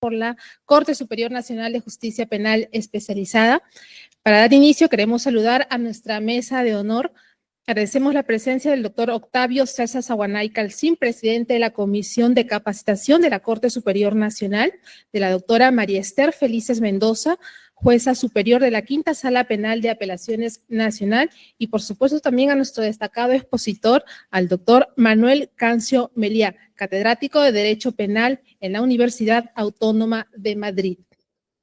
por la Corte Superior Nacional de Justicia Penal Especializada. Para dar inicio, queremos saludar a nuestra mesa de honor. Agradecemos la presencia del doctor Octavio César Saguanay Calcín, presidente de la Comisión de Capacitación de la Corte Superior Nacional, de la doctora María Esther Felices Mendoza, jueza superior de la Quinta Sala Penal de Apelaciones Nacional, y por supuesto también a nuestro destacado expositor, al doctor Manuel Cancio Meliá, catedrático de Derecho Penal en la Universidad Autónoma de Madrid.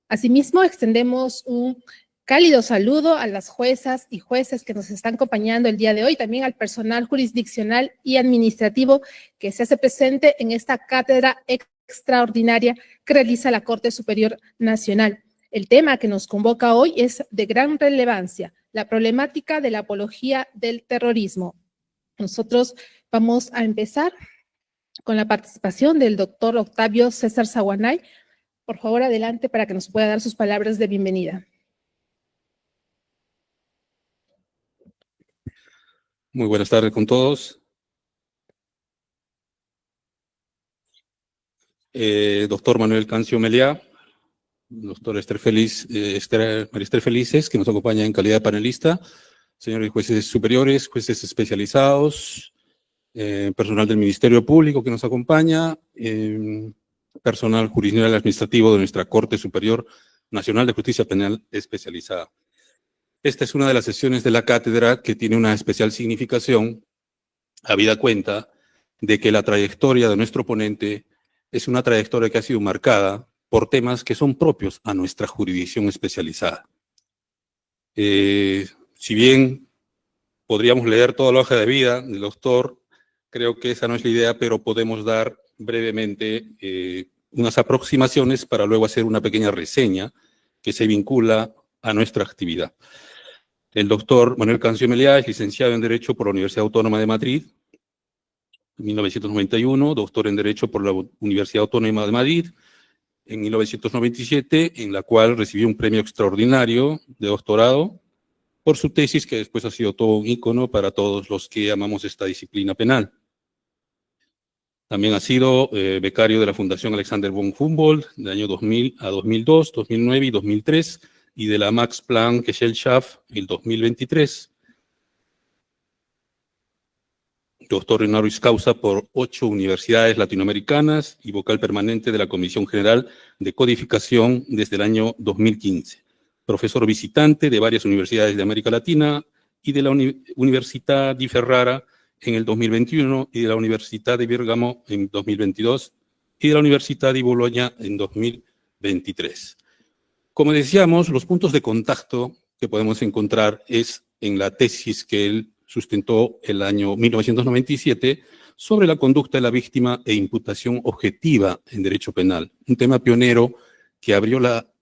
Asimismo, extendemos un cálido saludo a las juezas y jueces que nos están acompañando el día de hoy, también al personal jurisdiccional y administrativo que se hace presente en esta cátedra extraordinaria que realiza la Corte Superior Nacional. El tema que nos convoca hoy es de gran relevancia, la problemática de la apología del terrorismo. Nosotros vamos a empezar con la participación del doctor Octavio César Saguanay. Por favor, adelante para que nos pueda dar sus palabras de bienvenida. Muy buenas tardes con todos. Doctor Manuel Cancio Meliá, doctor María Esther Felices, que nos acompaña en calidad de panelista, señores jueces superiores, jueces especializados, personal del Ministerio Público que nos acompaña, personal jurisdiccional administrativo de nuestra Corte Superior Nacional de Justicia Penal Especializada. Esta es una de las sesiones de la cátedra que tiene una especial significación, habida cuenta de que la trayectoria de nuestro ponente es una trayectoria que ha sido marcada por temas que son propios a nuestra jurisdicción especializada. Si bien podríamos leer toda la hoja de vida del doctor, creo que esa no es la idea, pero podemos dar brevemente unas aproximaciones para luego hacer una pequeña reseña que se vincula a nuestra actividad. El doctor Manuel Cancio Meliá es licenciado en Derecho por la Universidad Autónoma de Madrid, en 1991, doctor en Derecho por la Universidad Autónoma de Madrid, en 1997, en la cual recibió un premio extraordinario de doctorado por su tesis, que después ha sido todo un ícono para todos los que amamos esta disciplina penal. También ha sido becario de la Fundación Alexander von Humboldt del año 2000 a 2002, 2009 y 2003, y de la Max Planck Gesellschaft en el 2023. Doctor honoris causa por 8 universidades latinoamericanas y vocal permanente de la Comisión General de Codificación desde el año 2015. Profesor visitante de varias universidades de América Latina y de la Università di Ferrara en el 2021 y de la Universidad de Bergamo en 2022 y de la Universidad de Bologna en 2023. Como decíamos, los puntos de contacto que podemos encontrar es en la tesis que él sustentó el año 1997 sobre la conducta de la víctima e imputación objetiva en derecho penal, un tema pionero que abrió la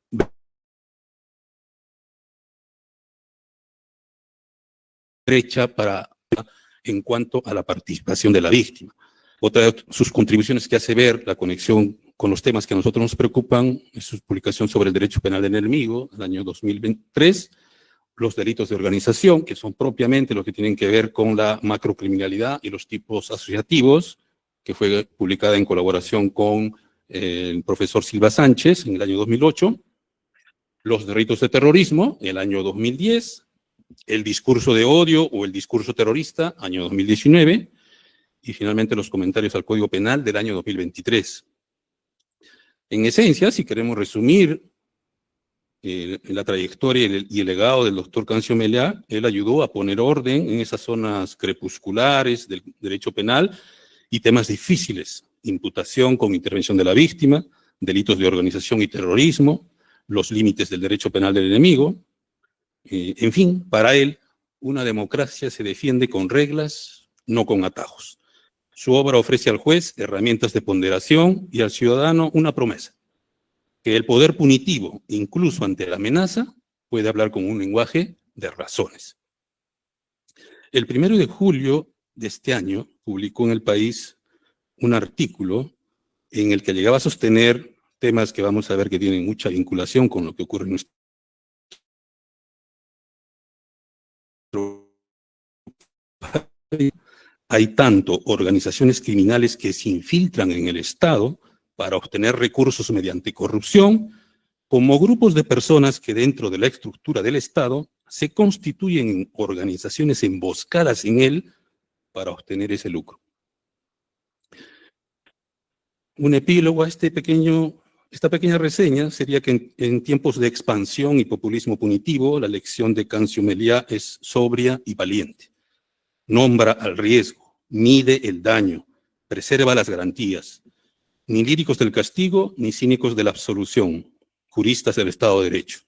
brecha en cuanto a la participación de la víctima. Otra de sus contribuciones que hace ver la conexión con los temas que a nosotros nos preocupan es su publicación sobre el derecho penal del enemigo, el año 2023, los delitos de organización, que son propiamente los que tienen que ver con la macrocriminalidad y los tipos asociativos, que fue publicada en colaboración con el profesor Silva Sánchez en el año 2008, los delitos de terrorismo, el año 2010, el discurso de odio o el discurso terrorista, año 2019, y finalmente los comentarios al Código Penal del año 2023. En esencia, si queremos resumir la trayectoria y el legado del doctor Cancio Meliá, él ayudó a poner orden en esas zonas crepusculares del derecho penal y temas difíciles, imputación con intervención de la víctima, delitos de organización y terrorismo, los límites del derecho penal del enemigo. En fin, para él, una democracia se defiende con reglas, no con atajos. Su obra ofrece al juez herramientas de ponderación y al ciudadano una promesa: que el poder punitivo, incluso ante la amenaza, puede hablar con un lenguaje de razones. El 1 de julio de este año publicó en El País un artículo en el que llegaba a sostener temas que vamos a ver que tienen mucha vinculación con lo que ocurre en nuestro país. Hay tanto organizaciones criminales que se infiltran en el Estado para obtener recursos mediante corrupción, como grupos de personas que dentro de la estructura del Estado se constituyen en organizaciones emboscadas en él para obtener ese lucro. Un epílogo a esta pequeña reseña sería que en tiempos de expansión y populismo punitivo, la lección de Cancio Meliá es sobria y valiente. Nombra al riesgo, mide el daño, preserva las garantías. Ni líricos del castigo, ni cínicos de la absolución, juristas del Estado de Derecho.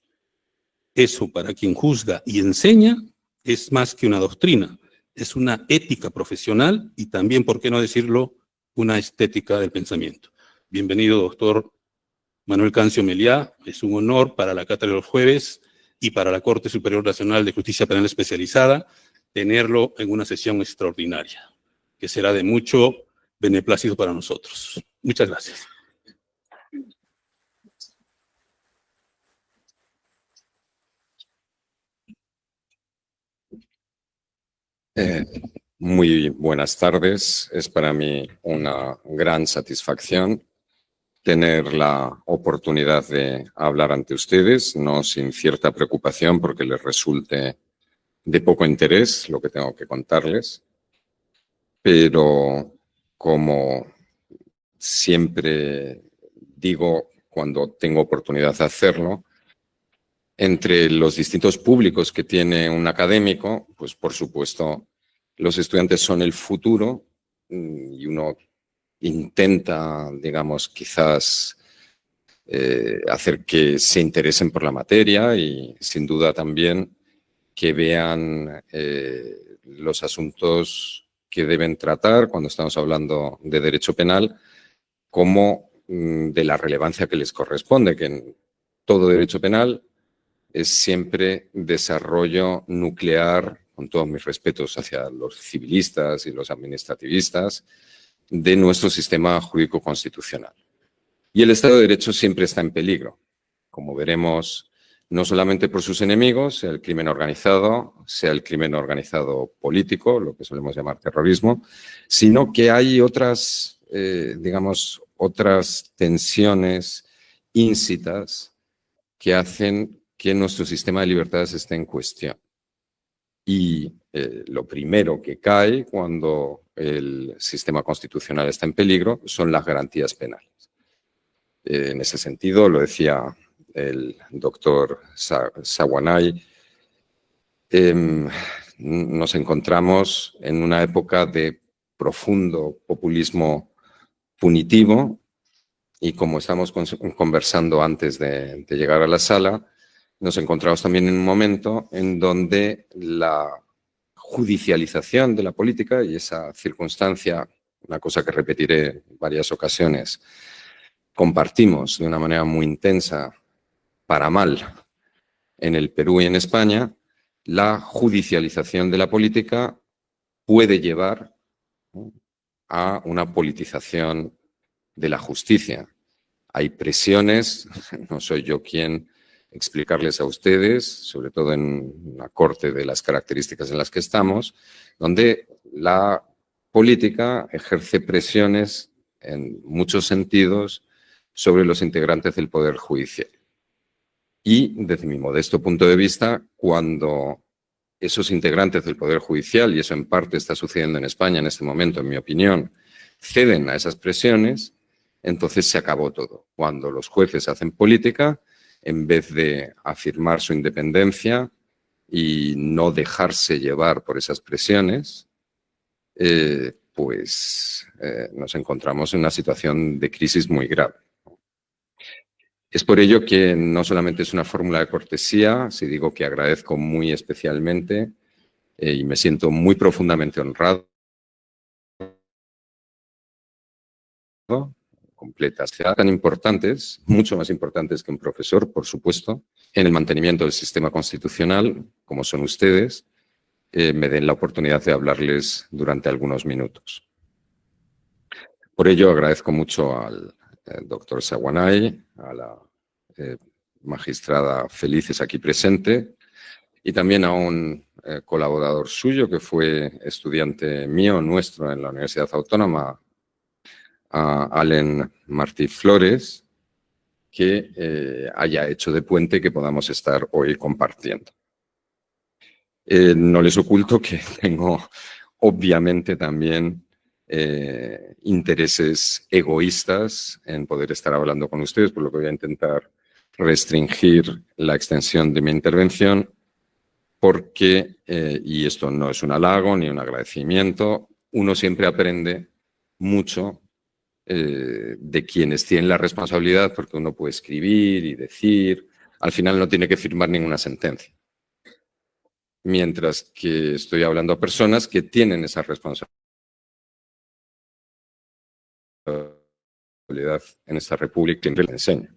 Eso, para quien juzga y enseña, es más que una doctrina, es una ética profesional y también, por qué no decirlo, una estética del pensamiento. Bienvenido, doctor Manuel Cancio Meliá. Es un honor para la Cátedra de los Jueves y para la Corte Superior Nacional de Justicia Penal Especializada tenerlo en una sesión extraordinaria, que será de mucho beneplácito para nosotros. Muchas gracias. Muy buenas tardes. Es para mí una gran satisfacción tener la oportunidad de hablar ante ustedes, no sin cierta preocupación porque les resulte de poco interés lo que tengo que contarles, pero como siempre digo cuando tengo oportunidad de hacerlo, entre los distintos públicos que tiene un académico, pues por supuesto los estudiantes son el futuro y uno intenta, digamos, quizás hacer que se interesen por la materia y sin duda también que vean los asuntos que deben tratar cuando estamos hablando de derecho penal como de la relevancia que les corresponde, que en todo derecho penal es siempre desarrollo nuclear, con todos mis respetos hacia los civilistas y los administrativistas, de nuestro sistema jurídico constitucional. Y el Estado de Derecho siempre está en peligro, como veremos, no solamente por sus enemigos, sea el crimen organizado político, lo que solemos llamar terrorismo, sino que hay otras, digamos, otras tensiones íncitas que hacen que nuestro sistema de libertades esté en cuestión. Y lo primero que cae cuando el sistema constitucional está en peligro son las garantías penales. En ese sentido, lo decía el doctor Saguanay, nos encontramos en una época de profundo populismo punitivo y como estamos conversando antes de llegar a la sala, nos encontramos también en un momento en donde la judicialización de la política y esa circunstancia, una cosa que repetiré en varias ocasiones, compartimos de una manera muy intensa, para mal, en el Perú y en España, la judicialización de la política puede llevar a una politización de la justicia. Hay presiones, no soy yo quien explicarles a ustedes, sobre todo en una corte de las características en las que estamos, donde la política ejerce presiones en muchos sentidos sobre los integrantes del Poder Judicial. Y desde mi modesto punto de vista, cuando esos integrantes del Poder Judicial, y eso en parte está sucediendo en España en este momento, en mi opinión, ceden a esas presiones, entonces se acabó todo. Cuando los jueces hacen política, en vez de afirmar su independencia y no dejarse llevar por esas presiones, nos encontramos en una situación de crisis muy grave. Es por ello que no solamente es una fórmula de cortesía, si digo que agradezco muy especialmente y me siento muy profundamente honrado completas, tan importantes, mucho más importantes que un profesor, por supuesto, en el mantenimiento del sistema constitucional, como son ustedes, me den la oportunidad de hablarles durante algunos minutos. Por ello, agradezco mucho al doctor Saguanay, a la magistrada Felices aquí presente, y también a un colaborador suyo que fue estudiante mío, nuestro, en la Universidad Autónoma, a Allen Martí Flores que haya hecho de puente que podamos estar hoy compartiendo. No les oculto que tengo obviamente también intereses egoístas en poder estar hablando con ustedes, por lo que voy a intentar restringir la extensión de mi intervención, porque, y esto no es un halago ni un agradecimiento, uno siempre aprende mucho de quienes tienen la responsabilidad, porque uno puede escribir y decir, al final no tiene que firmar ninguna sentencia. Mientras que estoy hablando a personas que tienen esa responsabilidad en esta república que les enseña.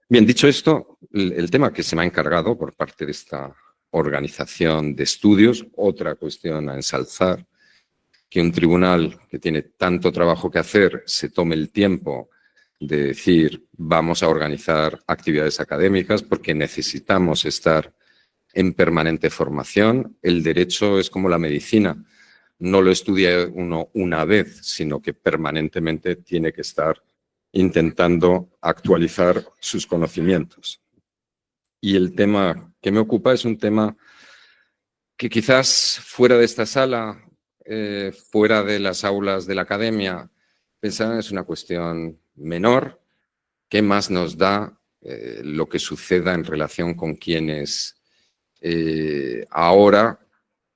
Bien, dicho esto, el tema que se me ha encargado por parte de esta organización de estudios, otra cuestión a ensalzar, que un tribunal que tiene tanto trabajo que hacer se tome el tiempo de decir vamos a organizar actividades académicas porque necesitamos estar en permanente formación. El derecho es como la medicina, no lo estudia uno una vez, sino que permanentemente tiene que estar intentando actualizar sus conocimientos. Y el tema que me ocupa es un tema que quizás fuera de esta sala, fuera de las aulas de la academia, pensaban es una cuestión menor. ¿Qué más nos da lo que suceda en relación con quienes ahora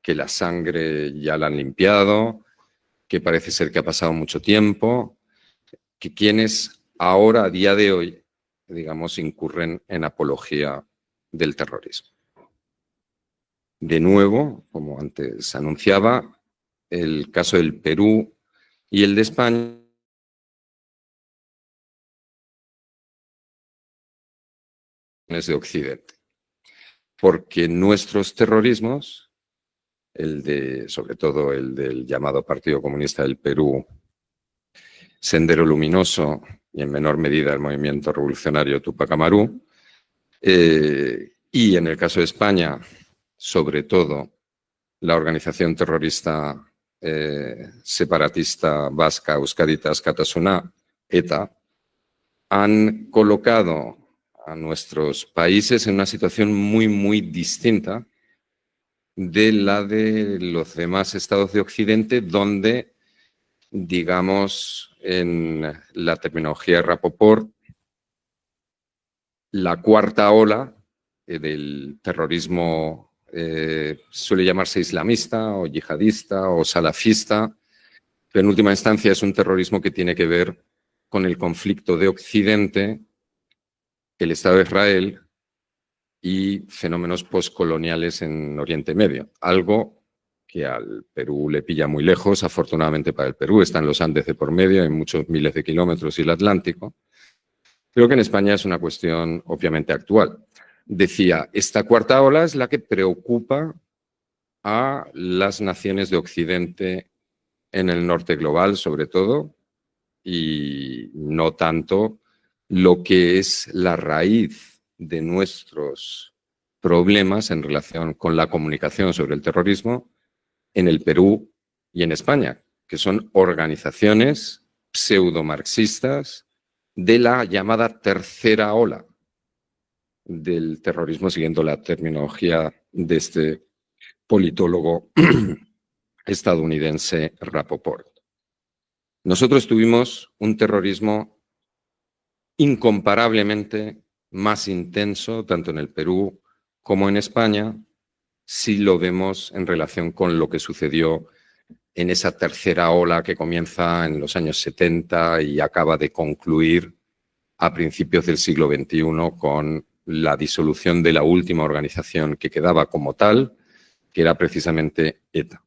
que la sangre ya la han limpiado, que parece ser que ha pasado mucho tiempo, que quienes ahora, a día de hoy, digamos, incurren en apología del terrorismo? De nuevo, como antes anunciaba, el caso del Perú y el de España de Occidente, porque nuestros terrorismos, sobre todo el del llamado Partido Comunista del Perú, Sendero Luminoso y en menor medida el movimiento revolucionario Tupac Amaru, y en el caso de España, sobre todo la organización terrorista separatista vasca Euskaditas Batasuna, ETA, han colocado a nuestros países en una situación muy, muy distinta de la de los demás estados de Occidente, donde, digamos, en la terminología de Rapoport, la cuarta ola del terrorismo suele llamarse islamista o yihadista o salafista, pero en última instancia es un terrorismo que tiene que ver con el conflicto de Occidente, el Estado de Israel y fenómenos postcoloniales en Oriente Medio. Algo que al Perú le pilla muy lejos, afortunadamente para el Perú, están los Andes de por medio, en muchos miles de kilómetros y el Atlántico. Creo que en España es una cuestión obviamente actual. Decía, esta cuarta ola es la que preocupa a las naciones de Occidente en el norte global, sobre todo, y no tanto lo que es la raíz de nuestros problemas en relación con la comunicación sobre el terrorismo en el Perú y en España, que son organizaciones pseudomarxistas de la llamada tercera ola del terrorismo, siguiendo la terminología de este politólogo estadounidense Rapoport. Nosotros tuvimos un terrorismo incomparablemente más intenso, tanto en el Perú como en España, si lo vemos en relación con lo que sucedió en esa tercera ola que comienza en los años 70 y acaba de concluir a principios del siglo XXI con la disolución de la última organización que quedaba como tal, que era precisamente ETA.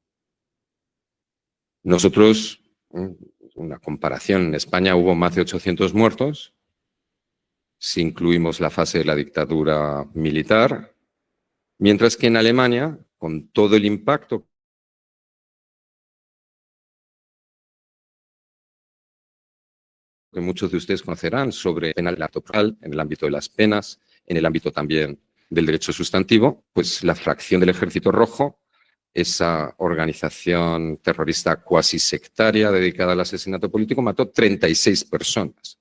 Nosotros, una comparación, en España hubo más de 800 muertos, si incluimos la fase de la dictadura militar, mientras que en Alemania, con todo el impacto que muchos de ustedes conocerán sobre penal electoral, en el ámbito de las penas, en el ámbito también del derecho sustantivo, pues la fracción del Ejército Rojo esa organización terrorista cuasi sectaria dedicada al asesinato político, mató 36 personas.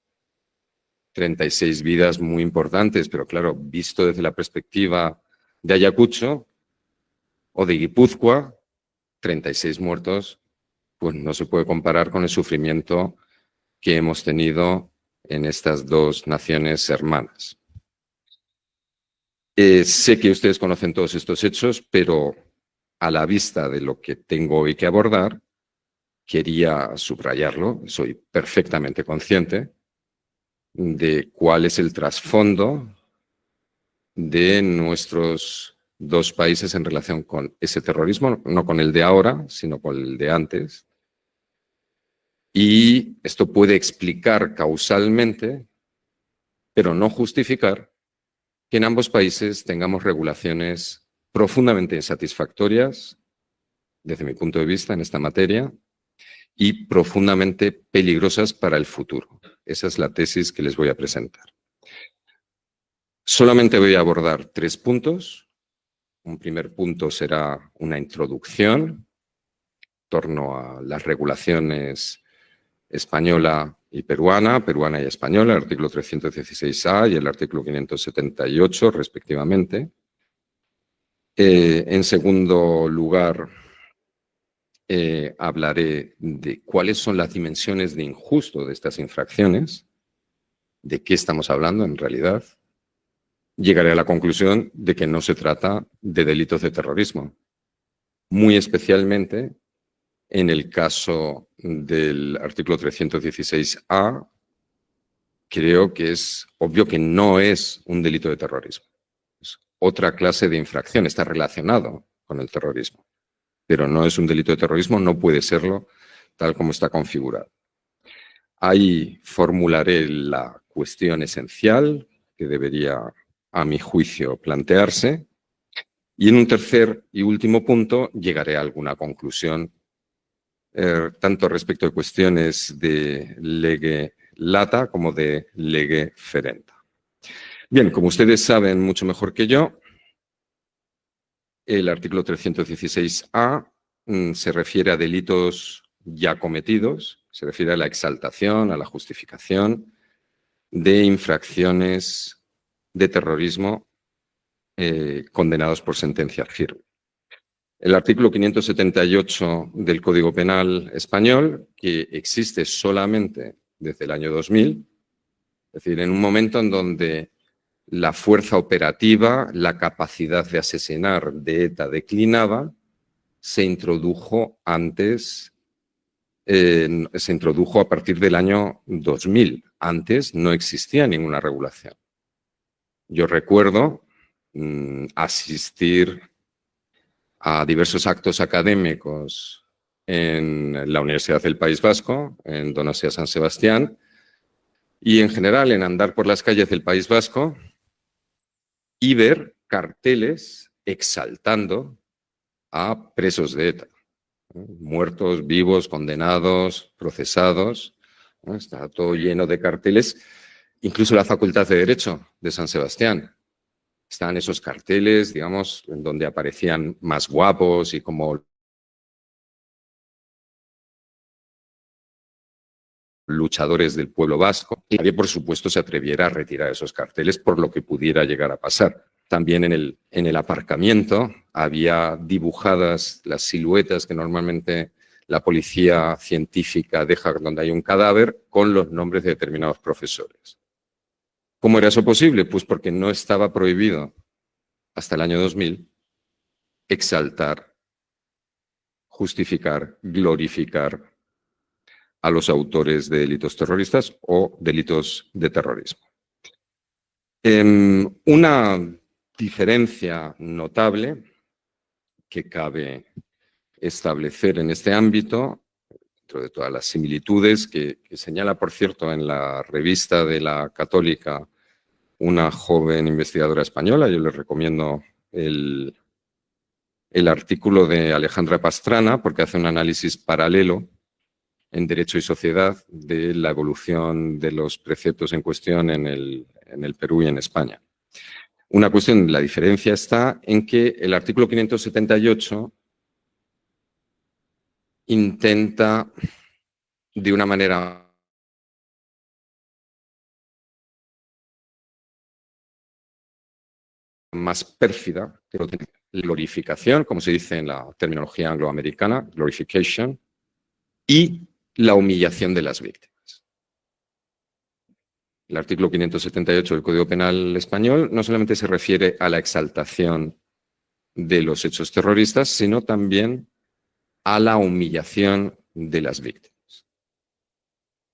36 vidas muy importantes, pero claro, visto desde la perspectiva de Ayacucho o de Guipúzcoa, 36 muertos, pues no se puede comparar con el sufrimiento que hemos tenido en estas dos naciones hermanas. Sé que ustedes conocen todos estos hechos, pero a la vista de lo que tengo hoy que abordar, quería subrayarlo. Soy perfectamente consciente de cuál es el trasfondo de nuestros dos países en relación con ese terrorismo, no con el de ahora, sino con el de antes. Y esto puede explicar causalmente, pero no justificar, que en ambos países tengamos regulaciones profundamente insatisfactorias, desde mi punto de vista, en esta materia, y profundamente peligrosas para el futuro. Esa es la tesis que les voy a presentar. Solamente voy a abordar 3 puntos. Un primer punto será una introducción en torno a las regulaciones española y peruana y española, el artículo 316A y el artículo 578, respectivamente. En segundo lugar, hablaré de cuáles son las dimensiones de injusto de estas infracciones, de qué estamos hablando en realidad. Llegaré a la conclusión de que no se trata de delitos de terrorismo, muy especialmente en el caso del artículo 316A, creo que es obvio que no es un delito de terrorismo. Es otra clase de infracción, está relacionado con el terrorismo, pero no es un delito de terrorismo, no puede serlo tal como está configurado. Ahí formularé la cuestión esencial que debería, a mi juicio, plantearse. Y en un tercer y último punto llegaré a alguna conclusión, tanto respecto de cuestiones de lege lata como de lege ferenda. Bien, como ustedes saben mucho mejor que yo, el artículo 316A se refiere a delitos ya cometidos, se refiere a la exaltación, a la justificación de infracciones de terrorismo condenados por sentencia firme. El artículo 578 del Código Penal español, que existe solamente desde el año 2000, es decir, en un momento en donde la fuerza operativa, la capacidad de asesinar de ETA declinaba, se introdujo a partir del año 2000. Antes no existía ninguna regulación. Yo recuerdo asistir a diversos actos académicos en la Universidad del País Vasco, en Donostia San Sebastián, y en general en andar por las calles del País Vasco y ver carteles exaltando a presos de ETA, muertos, vivos, condenados, procesados. Está todo lleno de carteles, incluso la Facultad de Derecho de San Sebastián. Están esos carteles, digamos, en donde aparecían más guapos y como luchadores del pueblo vasco. Y nadie, por supuesto, se atreviera a retirar esos carteles por lo que pudiera llegar a pasar. También en el aparcamiento había dibujadas las siluetas que normalmente la policía científica deja donde hay un cadáver con los nombres de determinados profesores. ¿Cómo era eso posible? Pues porque no estaba prohibido hasta el año 2000 exaltar, justificar, glorificar a los autores de delitos terroristas o delitos de terrorismo. Una diferencia notable que cabe establecer en este ámbito, dentro de todas las similitudes que señala, por cierto, en la revista de la Católica, una joven investigadora española, yo les recomiendo el artículo de Alejandra Pastrana, porque hace un análisis paralelo en Derecho y Sociedad de la evolución de los preceptos en cuestión en el Perú y en España. Una cuestión, la diferencia está en que el artículo 578 intenta de una manera más pérfida, glorificación, como se dice en la terminología angloamericana, glorification, y la humillación de las víctimas. El artículo 578 del Código Penal español no solamente se refiere a la exaltación de los hechos terroristas, sino también a la humillación de las víctimas.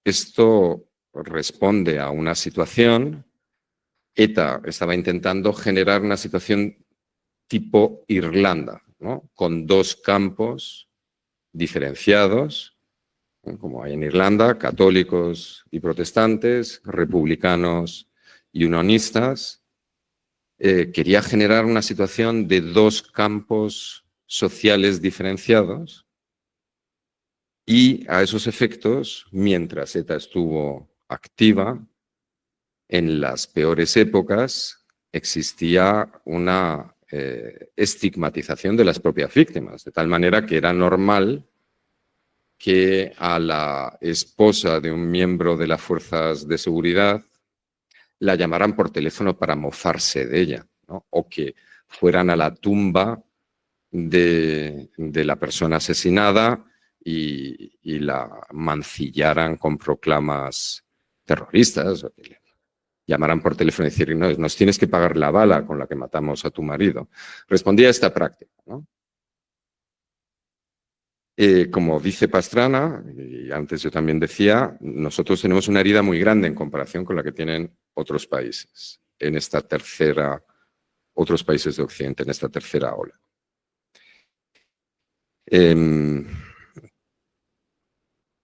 Esto responde a una situación. ETA estaba intentando generar una situación tipo Irlanda, ¿no? Con dos campos diferenciados, ¿no? Como hay en Irlanda, católicos y protestantes, republicanos y unionistas. Quería generar una situación de dos campos sociales diferenciados y a esos efectos, mientras ETA estuvo activa, en las peores épocas existía una estigmatización de las propias víctimas, de tal manera que era normal que a la esposa de un miembro de las fuerzas de seguridad la llamaran por teléfono para mofarse de ella, ¿no? O que fueran a la tumba de la persona asesinada y la mancillaran con proclamas terroristas, o que le llamaran por teléfono y decir, no, nos tienes que pagar la bala con la que matamos a tu marido. Respondía a esta práctica, ¿no? Como dice Pastrana, y antes yo también decía, nosotros tenemos una herida muy grande en comparación con la que tienen otros países, en esta tercera, otros países de Occidente, en esta tercera ola.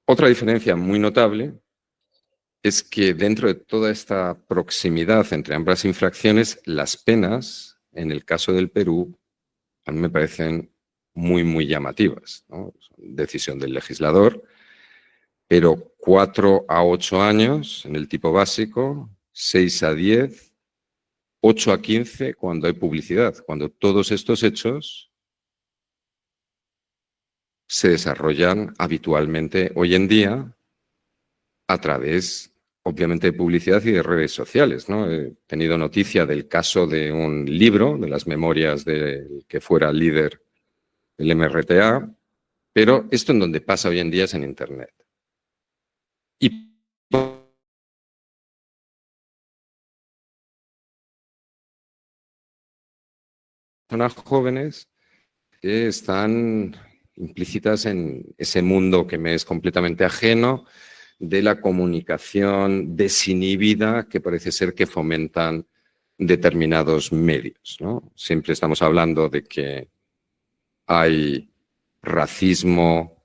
Otra diferencia muy notable es que dentro de toda esta proximidad entre ambas infracciones, las penas, en el caso del Perú, a mí me parecen muy, muy llamativas, ¿no? Decisión del legislador, pero 4 a 8 años en el tipo básico, 6 a 10, 8 a 15 cuando hay publicidad, cuando todos estos hechos se desarrollan habitualmente hoy en día a través, obviamente, de publicidad y de redes sociales, ¿no? He tenido noticia del caso de un libro, de las memorias del que fuera líder del MRTA, pero esto en donde pasa hoy en día es en Internet. Y personas jóvenes que están implícitas en ese mundo que me es completamente ajeno, de la comunicación desinhibida que parece ser que fomentan determinados medios, ¿no? Siempre estamos hablando de que hay racismo,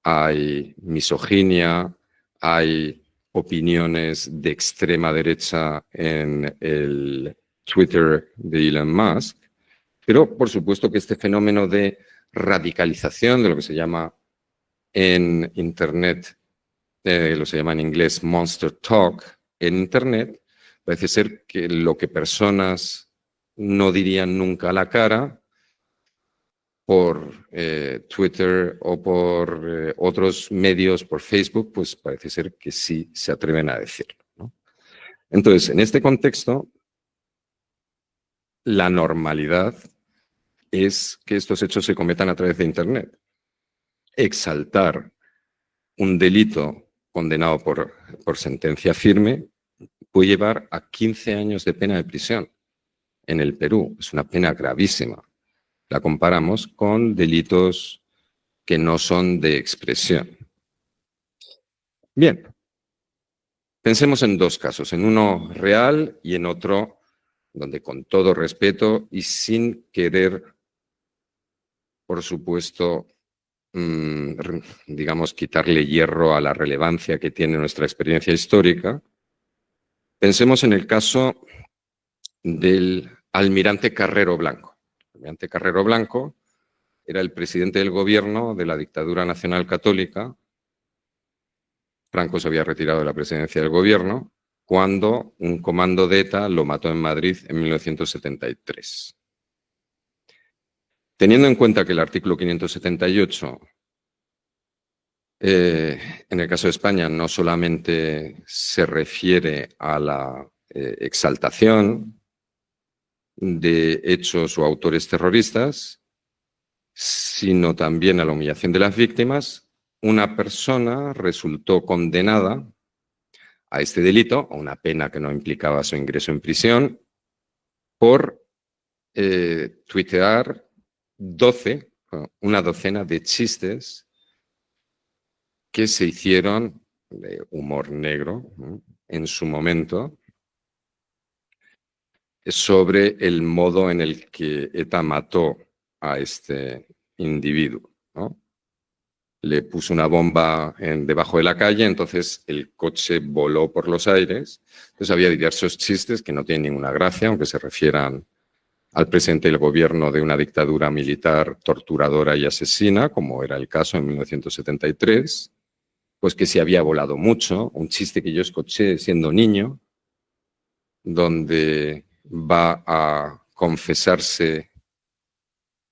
hay misoginia, hay opiniones de extrema derecha en el Twitter de Elon Musk, pero por supuesto que este fenómeno de radicalización de lo que se llama en Internet, lo se llama en inglés Monster Talk, en Internet, parece ser que lo que personas no dirían nunca a la cara, por Twitter o por otros medios, por Facebook, pues parece ser que sí se atreven a decirlo, ¿no? Entonces, en este contexto, la normalidad es que estos hechos se cometan a través de Internet. Exaltar un delito condenado por sentencia firme puede llevar a 15 años de pena de prisión en el Perú. Es una pena gravísima. La comparamos con delitos que no son de expresión. Bien, pensemos en dos casos, en uno real y en otro donde con todo respeto y sin querer, por supuesto, digamos, quitarle hierro a la relevancia que tiene nuestra experiencia histórica, pensemos en el caso del almirante Carrero Blanco. El almirante Carrero Blanco era el presidente del gobierno de la dictadura nacional católica. Franco se había retirado de la presidencia del gobierno cuando un comando de ETA lo mató en Madrid en 1973. Teniendo en cuenta que el artículo 578 En el caso de España no solamente se refiere a la exaltación de hechos o autores terroristas, sino también a la humillación de las víctimas. Una persona resultó condenada a este delito, a una pena que no implicaba su ingreso en prisión, por tuitear una docena de chistes que se hicieron de humor negro, ¿no?, en su momento, sobre el modo en el que ETA mató a este individuo, ¿no? Le puso una bomba debajo de la calle, entonces el coche voló por los aires. Entonces había diversos chistes que no tienen ninguna gracia, aunque se refieran al presidente del gobierno de una dictadura militar torturadora y asesina, como era el caso en 1973, pues que se había volado mucho. Un chiste que yo escuché siendo niño, donde va a confesarse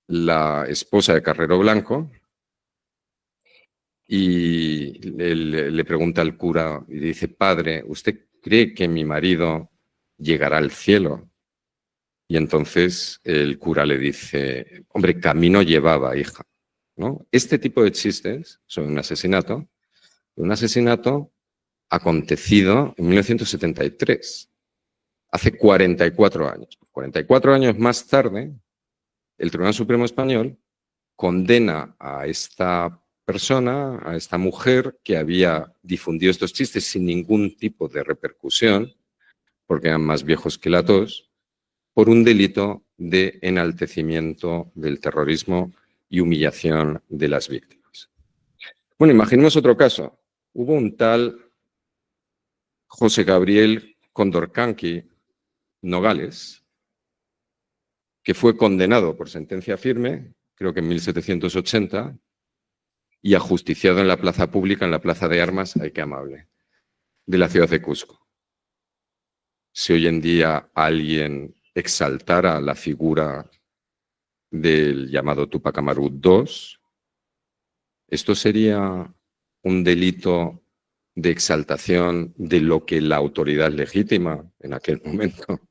la esposa de Carrero Blanco y le pregunta al cura y dice: padre, ¿usted cree que mi marido llegará al cielo? Y entonces el cura le dice: hombre, camino llevaba, hija, ¿no? Este tipo de chistes sobre un asesinato acontecido en 1973, hace 44 años. 44 años más tarde, el Tribunal Supremo Español condena a esta persona, a esta mujer que había difundido estos chistes sin ningún tipo de repercusión, porque eran más viejos que la tos, por un delito de enaltecimiento del terrorismo y humillación de las víctimas. Bueno, imaginemos otro caso. Hubo un tal José Gabriel Condorcanqui Nogales, que fue condenado por sentencia firme, creo que en 1780, y ajusticiado en la plaza pública, en la plaza de armas, ay qué amable, de la ciudad de Cusco. Si hoy en día alguien exaltara la figura del llamado Túpac Amaru II, esto sería un delito de exaltación de lo que la autoridad legítima en aquel momento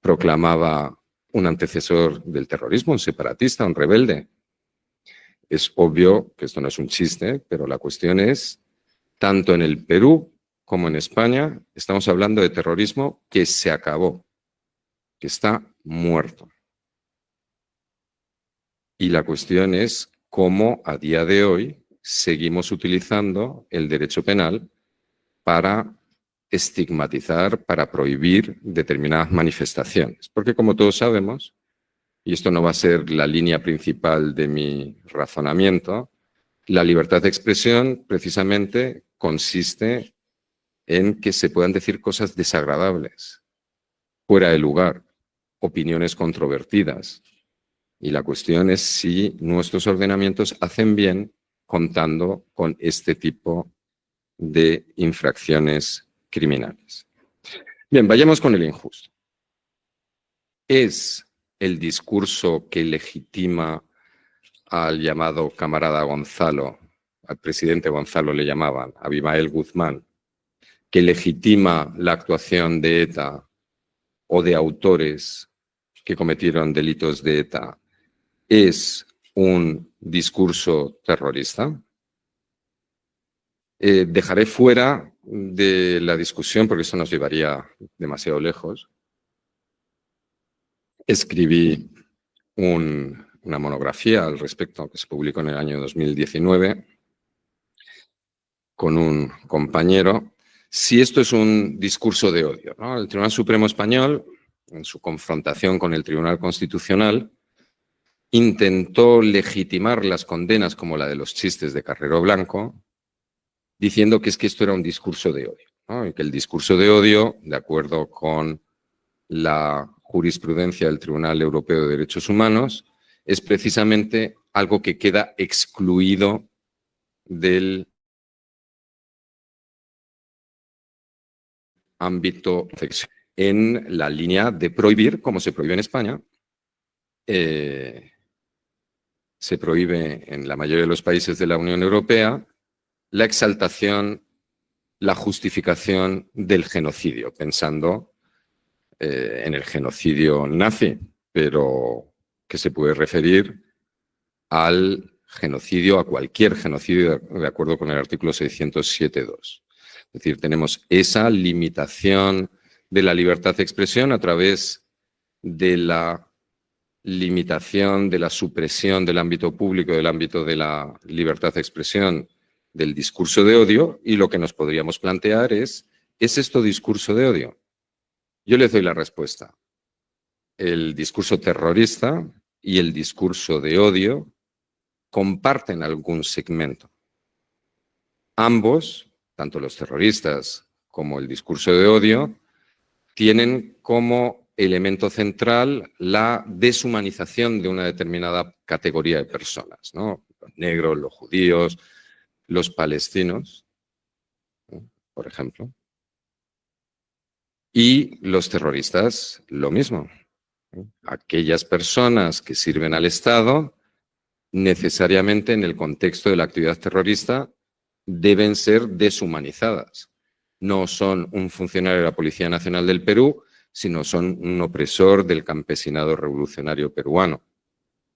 proclamaba un antecesor del terrorismo, un separatista, un rebelde. Es obvio que esto no es un chiste, pero la cuestión es, tanto en el Perú como en España, estamos hablando de terrorismo que se acabó, que está muerto. Y la cuestión es cómo a día de hoy seguimos utilizando el derecho penal para estigmatizar, para prohibir determinadas manifestaciones. Porque como todos sabemos, y esto no va a ser la línea principal de mi razonamiento, la libertad de expresión precisamente consiste en que se puedan decir cosas desagradables, fuera de lugar, opiniones controvertidas. Y la cuestión es si nuestros ordenamientos hacen bien contando con este tipo de infracciones criminales. Bien, vayamos con el injusto. ¿Es el discurso que legitima al llamado camarada Gonzalo, al presidente Gonzalo le llamaban, a Abimael Guzmán, que legitima la actuación de ETA o de autores que cometieron delitos de ETA, es un discurso terrorista? Dejaré fuera de la discusión, porque esto nos llevaría demasiado lejos. Escribí una monografía al respecto que se publicó en el año 2019 con un compañero. Si esto es un discurso de odio, ¿no? El Tribunal Supremo Español, en su confrontación con el Tribunal Constitucional, intentó legitimar las condenas como la de los chistes de Carrero Blanco, diciendo que es que esto era un discurso de odio, ¿no? Y que el discurso de odio, de acuerdo con la jurisprudencia del Tribunal Europeo de Derechos Humanos, es precisamente algo que queda excluido del ámbito en la línea de prohibir, como se prohíbe en España, se prohíbe en la mayoría de los países de la Unión Europea la exaltación, la justificación del genocidio, pensando en el genocidio nazi, pero que se puede referir al genocidio, a cualquier genocidio, de acuerdo con el artículo 607.2. Es decir, tenemos esa limitación de la libertad de expresión a través de la limitación, de la supresión del ámbito público, del ámbito de la libertad de expresión, del discurso de odio, y lo que nos podríamos plantear ¿es esto discurso de odio? Yo les doy la respuesta. El discurso terrorista y el discurso de odio comparten algún segmento. Ambos, tanto los terroristas como el discurso de odio, tienen como elemento central la deshumanización de una determinada categoría de personas, ¿no? Los negros, los judíos, los palestinos, ¿no? Por ejemplo. Y los terroristas, lo mismo. Aquellas personas que sirven al Estado, necesariamente en el contexto de la actividad terrorista, deben ser deshumanizadas. No son un funcionario de la Policía Nacional del Perú, sino son un opresor del campesinado revolucionario peruano,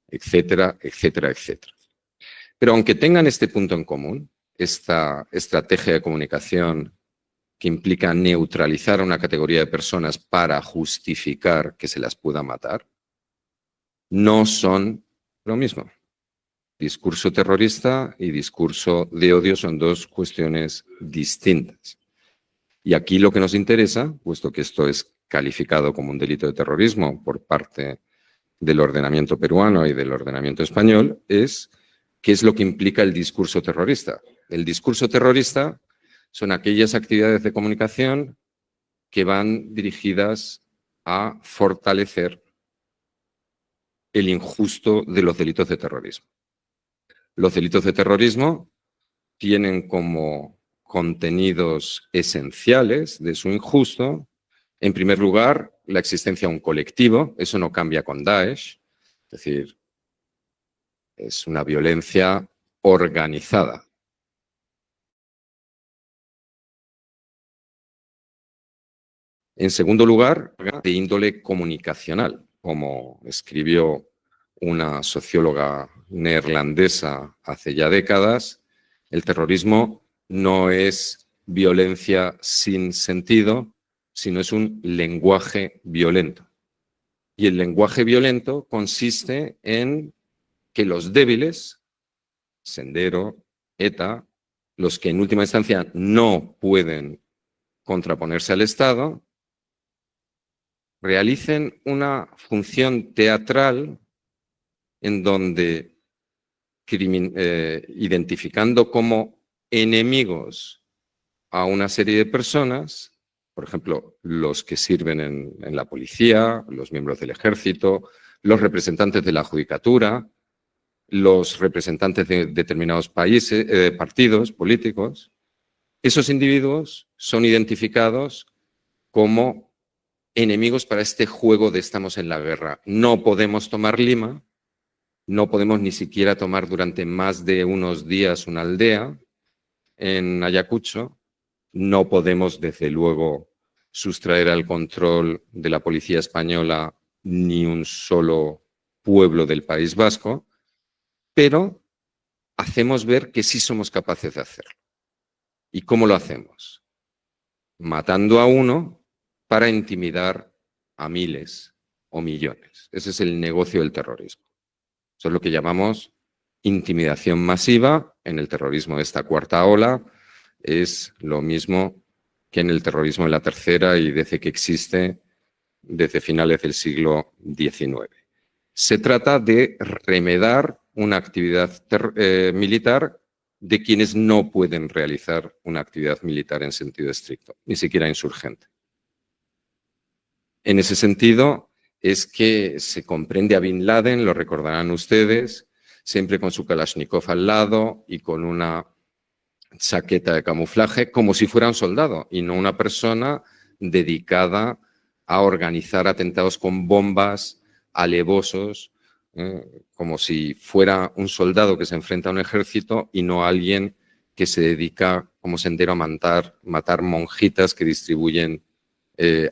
etcétera, etcétera, etcétera. Pero aunque tengan este punto en común, esta estrategia de comunicación que implica neutralizar a una categoría de personas para justificar que se las pueda matar, no son lo mismo. Discurso terrorista y discurso de odio son dos cuestiones distintas. Y aquí lo que nos interesa, puesto que esto es calificado como un delito de terrorismo por parte del ordenamiento peruano y del ordenamiento español, es qué es lo que implica el discurso terrorista. El discurso terrorista son aquellas actividades de comunicación que van dirigidas a fortalecer el injusto de los delitos de terrorismo. Los delitos de terrorismo tienen como contenidos esenciales de su injusto, en primer lugar, la existencia de un colectivo. Eso no cambia con Daesh, es decir, es una violencia organizada. En segundo lugar, de índole comunicacional, como escribió una socióloga neerlandesa hace ya décadas, el terrorismo no es violencia sin sentido, sino es un lenguaje violento. Y el lenguaje violento consiste en que los débiles, Sendero, ETA, los que en última instancia no pueden contraponerse al Estado, realicen una función teatral en donde, identificando como enemigos a una serie de personas, por ejemplo, los que sirven en la policía, los miembros del ejército, los representantes de la judicatura, los representantes de determinados países, partidos políticos, esos individuos son identificados como enemigos para este juego de estamos en la guerra. No podemos tomar Lima, no podemos ni siquiera tomar durante más de unos días una aldea en Ayacucho, no podemos desde luego sustraer al control de la policía española ni un solo pueblo del País Vasco, pero hacemos ver que sí somos capaces de hacerlo. ¿Y cómo lo hacemos? Matando a uno para intimidar a miles o millones. Ese es el negocio del terrorismo. Eso es lo que llamamos intimidación masiva. En el terrorismo de esta cuarta ola es lo mismo que en el terrorismo de la tercera y desde que existe desde finales del siglo XIX. Se trata de remedar una actividad militar de quienes no pueden realizar una actividad militar en sentido estricto, ni siquiera insurgente. En ese sentido es que se comprende a Bin Laden, lo recordarán ustedes, siempre con su Kalashnikov al lado y con una chaqueta de camuflaje, como si fuera un soldado y no una persona dedicada a organizar atentados con bombas, alevosos, como si fuera un soldado que se enfrenta a un ejército y no alguien que se dedica como sendero a matar monjitas que distribuyen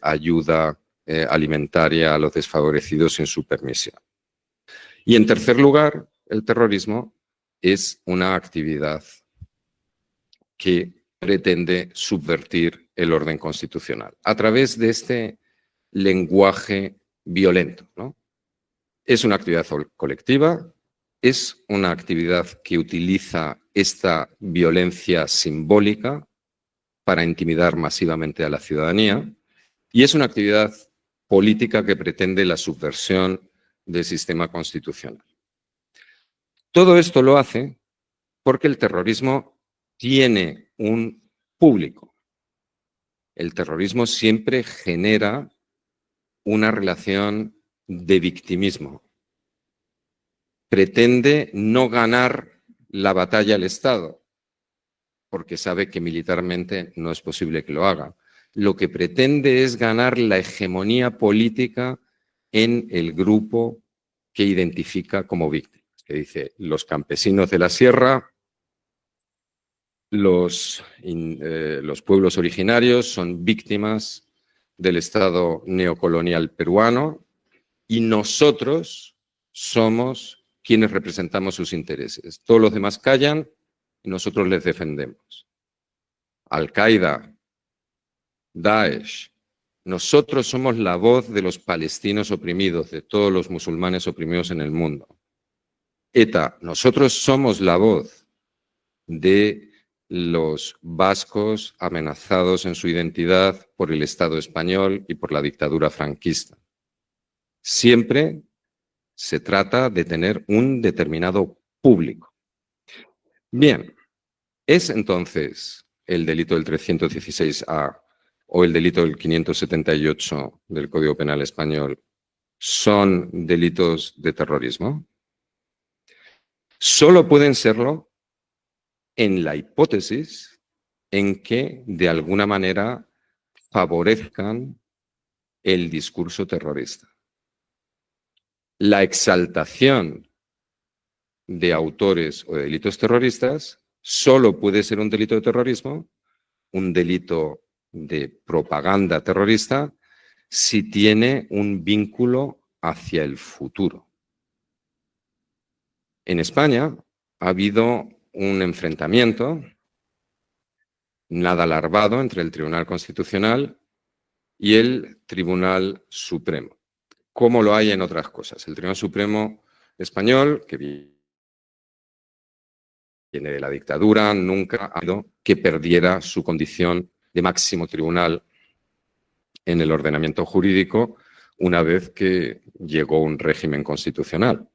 ayuda alimentaria a los desfavorecidos sin su permisión. Y en tercer lugar, el terrorismo es una actividad que pretende subvertir el orden constitucional a través de este lenguaje violento, ¿no? Es una actividad colectiva, es una actividad que utiliza esta violencia simbólica para intimidar masivamente a la ciudadanía y es una actividad política que pretende la subversión del sistema constitucional. Todo esto lo hace porque el terrorismo tiene un público. El terrorismo siempre genera una relación de victimismo. Pretende no ganar la batalla al Estado, porque sabe que militarmente no es posible que lo haga. Lo que pretende es ganar la hegemonía política en el grupo que identifica como víctimas, que dice los campesinos de la sierra, los pueblos originarios son víctimas del Estado neocolonial peruano y nosotros somos quienes representamos sus intereses. Todos los demás callan y nosotros les defendemos. Al-Qaeda, Daesh, nosotros somos la voz de los palestinos oprimidos, de todos los musulmanes oprimidos en el mundo. ETA, nosotros somos la voz de los vascos amenazados en su identidad por el Estado español y por la dictadura franquista. Siempre se trata de tener un determinado público. Bien, ¿es entonces el delito del 316A o el delito del 578 del Código Penal español son delitos de terrorismo? Solo pueden serlo en la hipótesis en que de alguna manera favorezcan el discurso terrorista. La exaltación de autores o de delitos terroristas solo puede ser un delito de terrorismo, un delito de propaganda terrorista, si tiene un vínculo hacia el futuro. En España ha habido un enfrentamiento nada larvado entre el Tribunal Constitucional y el Tribunal Supremo, como lo hay en otras cosas. El Tribunal Supremo español, que viene de la dictadura, nunca ha habido que perdiera su condición de máximo tribunal en el ordenamiento jurídico una vez que llegó un régimen constitucional.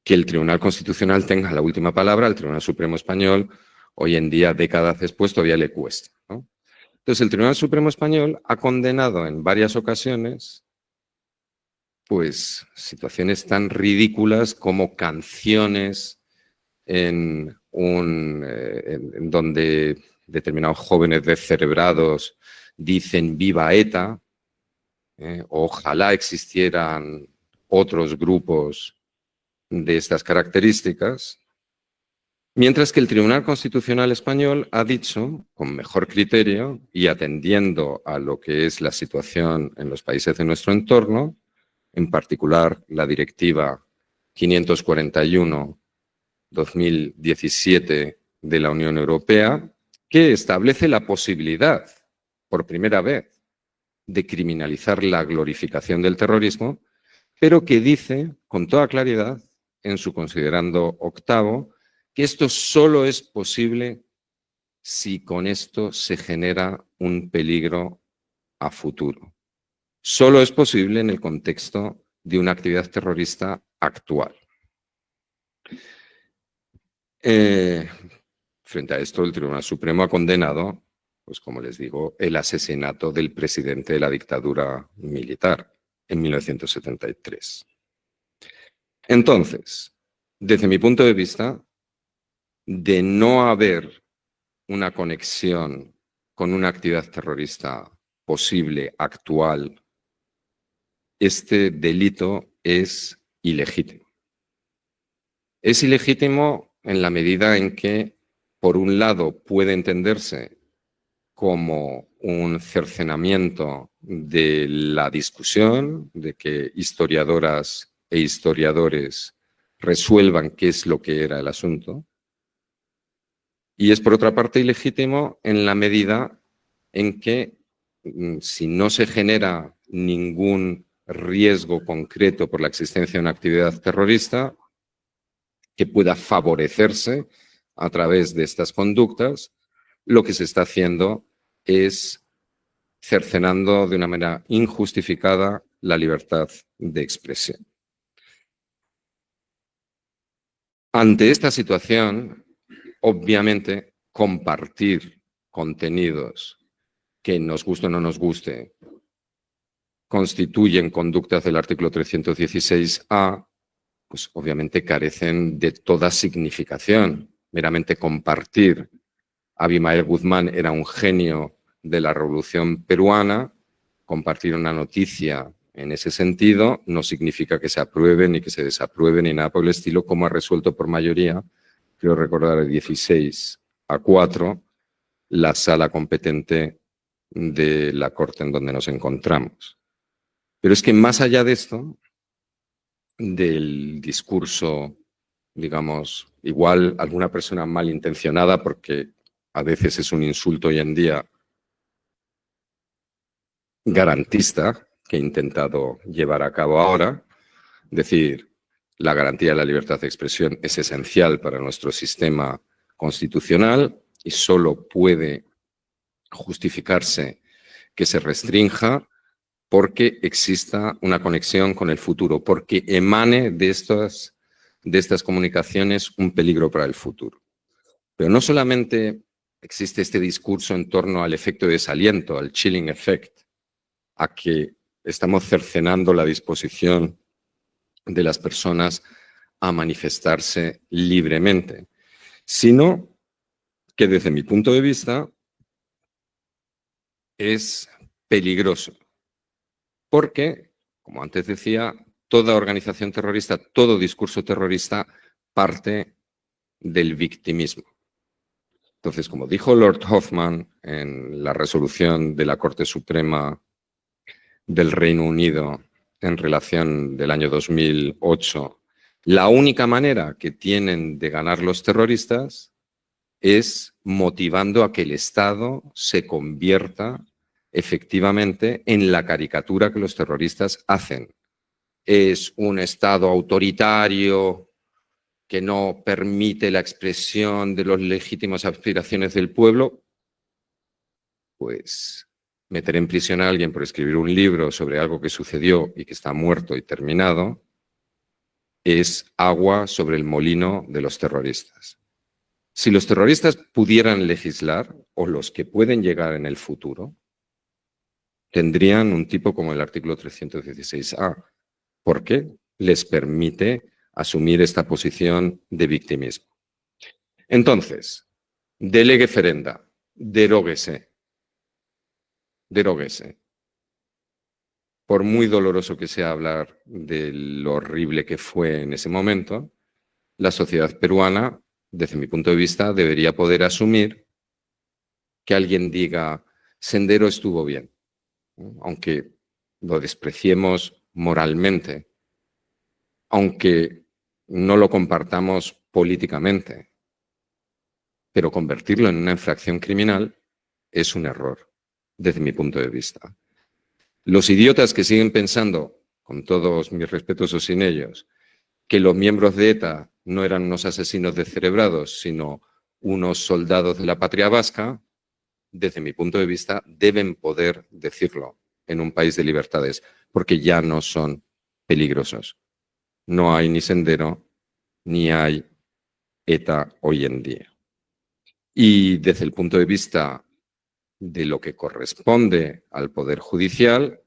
Que el Tribunal Constitucional tenga la última palabra, al Tribunal Supremo español, hoy en día, décadas después, todavía le cuesta, ¿no? Entonces, el Tribunal Supremo español ha condenado en varias ocasiones pues situaciones tan ridículas como canciones en donde determinados jóvenes descerebrados dicen viva ETA, ojalá existieran otros grupos de estas características, mientras que el Tribunal Constitucional español ha dicho, con mejor criterio y atendiendo a lo que es la situación en los países de nuestro entorno, en particular la Directiva 541/2017 de la Unión Europea, que establece la posibilidad, por primera vez, de criminalizar la glorificación del terrorismo, pero que dice con toda claridad, en su considerando octavo, que esto solo es posible si con esto se genera un peligro a futuro. Solo es posible en el contexto de una actividad terrorista actual. Frente a esto, el Tribunal Supremo ha condenado, pues como les digo, el asesinato del presidente de la dictadura militar en 1973. Entonces, desde mi punto de vista, de no haber una conexión con una actividad terrorista posible, actual, este delito es ilegítimo. Es ilegítimo en la medida en que por un lado, puede entenderse como un cercenamiento de la discusión, de que historiadoras e historiadores resuelvan qué es lo que era el asunto. Y es, por otra parte, ilegítimo en la medida en que, si no se genera ningún riesgo concreto por la existencia de una actividad terrorista que pueda favorecerse a través de estas conductas, lo que se está haciendo es cercenando de una manera injustificada la libertad de expresión. Ante esta situación, obviamente, compartir contenidos que nos guste o no nos guste constituyen conductas del artículo 316A, pues obviamente carecen de toda significación. Meramente compartir. Abimael Guzmán era un genio de la Revolución Peruana. Compartir una noticia en ese sentido no significa que se apruebe ni que se desapruebe ni nada por el estilo, como ha resuelto por mayoría, creo recordar, el 16-4, la sala competente de la Corte en donde nos encontramos. Pero es que más allá de esto, del discurso, digamos, igual alguna persona malintencionada, porque a veces es un insulto hoy en día, garantista, que he intentado llevar a cabo ahora, decir, la garantía de la libertad de expresión es esencial para nuestro sistema constitucional y solo puede justificarse que se restrinja porque exista una conexión con el futuro, porque emane de estas comunicaciones un peligro para el futuro. Pero no solamente existe este discurso en torno al efecto de desaliento, al chilling effect, a que estamos cercenando la disposición de las personas a manifestarse libremente, sino que desde mi punto de vista es peligroso. Porque, como antes decía, toda organización terrorista, todo discurso terrorista parte del victimismo. Entonces, como dijo Lord Hoffman en la resolución de la Corte Suprema del Reino Unido en relación del año 2008, la única manera que tienen de ganar los terroristas es motivando a que el Estado se convierta efectivamente en la caricatura que los terroristas hacen. Es un Estado autoritario que no permite la expresión de las legítimas aspiraciones del pueblo. Pues meter en prisión a alguien por escribir un libro sobre algo que sucedió y que está muerto y terminado es agua sobre el molino de los terroristas. Si los terroristas pudieran legislar, o los que pueden llegar en el futuro, tendrían un tipo como el artículo 316A, porque les permite asumir esta posición de victimismo. Entonces, de lege ferenda, deróguese. Deróguese. Por muy doloroso que sea hablar de lo horrible que fue en ese momento, la sociedad peruana, desde mi punto de vista, debería poder asumir que alguien diga, Sendero estuvo bien, aunque lo despreciemos moralmente, aunque no lo compartamos políticamente, pero convertirlo en una infracción criminal es un error, desde mi punto de vista. Los idiotas que siguen pensando, con todos mis respetos o sin ellos, que los miembros de ETA no eran unos asesinos descerebrados, sino unos soldados de la patria vasca, desde mi punto de vista, deben poder decirlo en un país de libertades, porque ya no son peligrosos. No hay ni Sendero, ni hay ETA hoy en día. Y desde el punto de vista de lo que corresponde al Poder Judicial,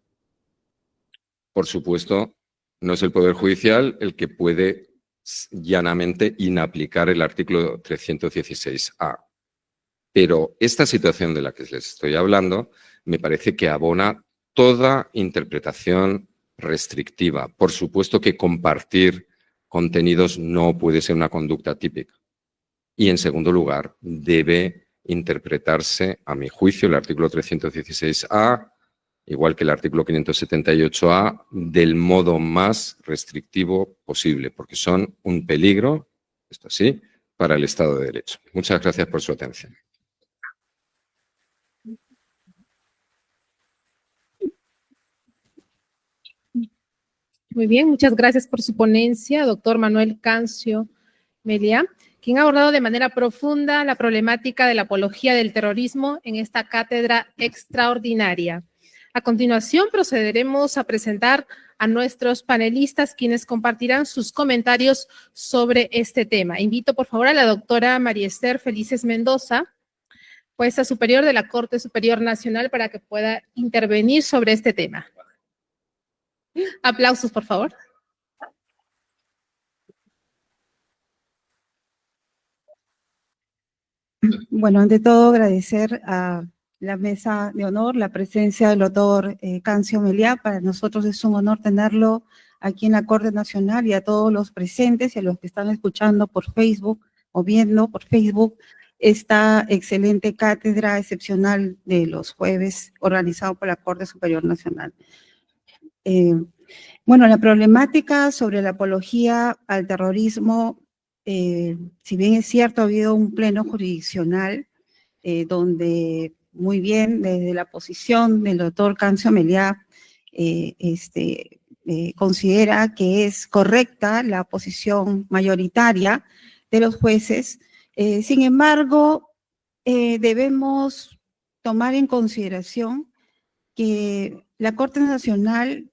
por supuesto, no es el Poder Judicial el que puede llanamente inaplicar el artículo 316A. Pero esta situación de la que les estoy hablando me parece que abona toda interpretación restrictiva. Por supuesto que compartir contenidos no puede ser una conducta típica. Y, en segundo lugar, debe interpretarse, a mi juicio, el artículo 316A, igual que el artículo 578A, del modo más restrictivo posible, porque son un peligro, esto sí, para el Estado de Derecho. Muchas gracias por su atención. Muy bien, muchas gracias por su ponencia, doctor Manuel Cancio Meliá, quien ha abordado de manera profunda la problemática de la apología del terrorismo en esta cátedra extraordinaria. A continuación, procederemos a presentar a nuestros panelistas, quienes compartirán sus comentarios sobre este tema. Invito, por favor, a la doctora María Esther Felices Mendoza, jueza superior de la Corte Superior Nacional, para que pueda intervenir sobre este tema. Aplausos, por favor. Bueno, ante todo, agradecer a la mesa de honor la presencia del doctor Cancio Meliá. Para nosotros es un honor tenerlo aquí en la Corte Nacional, y a todos los presentes y a los que están escuchando por Facebook o viendo por Facebook esta excelente cátedra excepcional de los jueves organizado por la Corte Superior Nacional. Bueno, la problemática sobre la apología al terrorismo, si bien es cierto, ha habido un pleno jurisdiccional donde muy bien desde la posición del doctor Cancio Meliá considera que es correcta la posición mayoritaria de los jueces. Sin embargo, debemos tomar en consideración que la Corte Nacional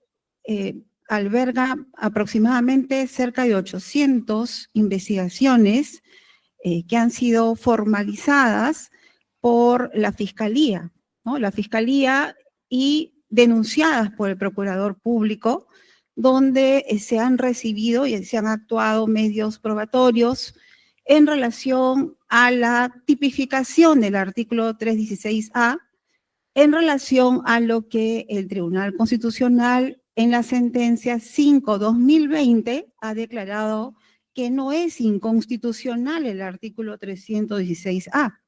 alberga aproximadamente cerca de 800 investigaciones que han sido formalizadas por la Fiscalía, ¿no? La Fiscalía, y denunciadas por el Procurador Público, donde se han recibido y se han actuado medios probatorios en relación a la tipificación del artículo 316A, en relación a lo que el Tribunal Constitucional en la sentencia 5/2020 ha declarado que no es inconstitucional el artículo 316A.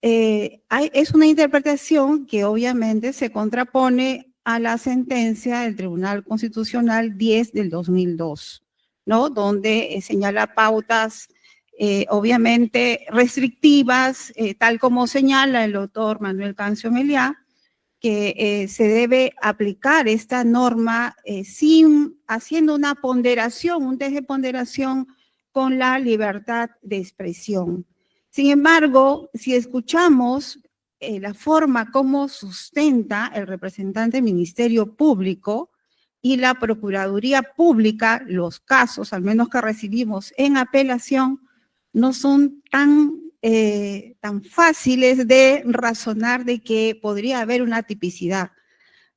Es una interpretación que obviamente se contrapone a la sentencia del Tribunal Constitucional 10 del 2002, ¿no? Donde señala pautas obviamente restrictivas, tal como señala el doctor Manuel Cancio Meliá, que se debe aplicar esta norma haciendo una ponderación, un test de ponderación con la libertad de expresión. Sin embargo, si escuchamos la forma como sustenta el representante del Ministerio Público y la Procuraduría Pública, los casos, al menos que recibimos en apelación, no son tan fáciles de razonar de que podría haber una tipicidad.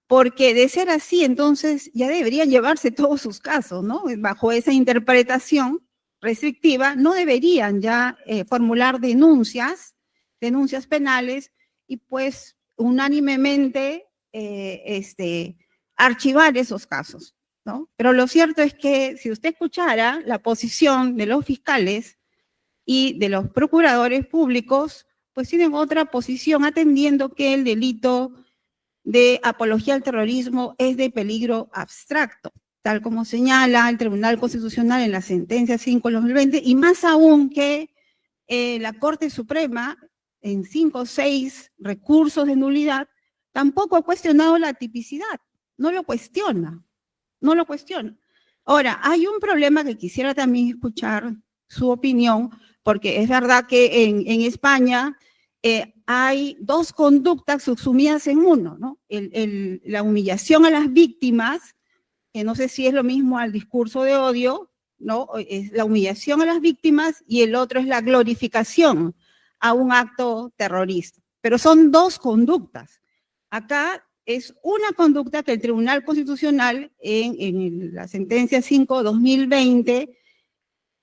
Porque de ser así, entonces ya deberían llevarse todos sus casos, ¿no? Bajo esa interpretación restrictiva, no deberían ya formular denuncias penales y pues unánimemente archivar esos casos, ¿no? Pero lo cierto es que si usted escuchara la posición de los fiscales y de los procuradores públicos, pues tienen otra posición, atendiendo que el delito de apología al terrorismo es de peligro abstracto, tal como señala el Tribunal Constitucional en la sentencia 5/2020, y más aún que la Corte Suprema, en 5 o 6 recursos de nulidad, tampoco ha cuestionado la tipicidad, no lo cuestiona. Ahora, hay un problema que quisiera también escuchar su opinión, porque es verdad que en España hay dos conductas subsumidas en uno, ¿no? La humillación a las víctimas, que no sé si es lo mismo al discurso de odio, ¿no? Es la humillación a las víctimas, y el otro es la glorificación a un acto terrorista. Pero son dos conductas. Acá es una conducta que el Tribunal Constitucional, en la sentencia 5/2020,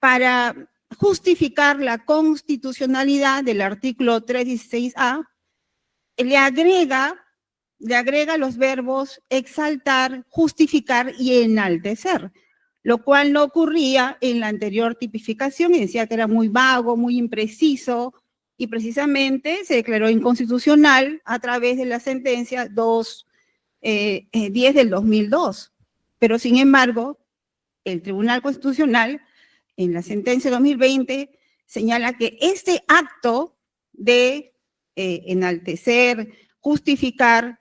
para justificar la constitucionalidad del artículo 316A, le agrega los verbos exaltar, justificar y enaltecer, lo cual no ocurría en la anterior tipificación, y decía que era muy vago, muy impreciso, y precisamente se declaró inconstitucional a través de la sentencia 10 del 2002. Pero sin embargo, el Tribunal Constitucional, en la sentencia 2020, señala que este acto de enaltecer, justificar,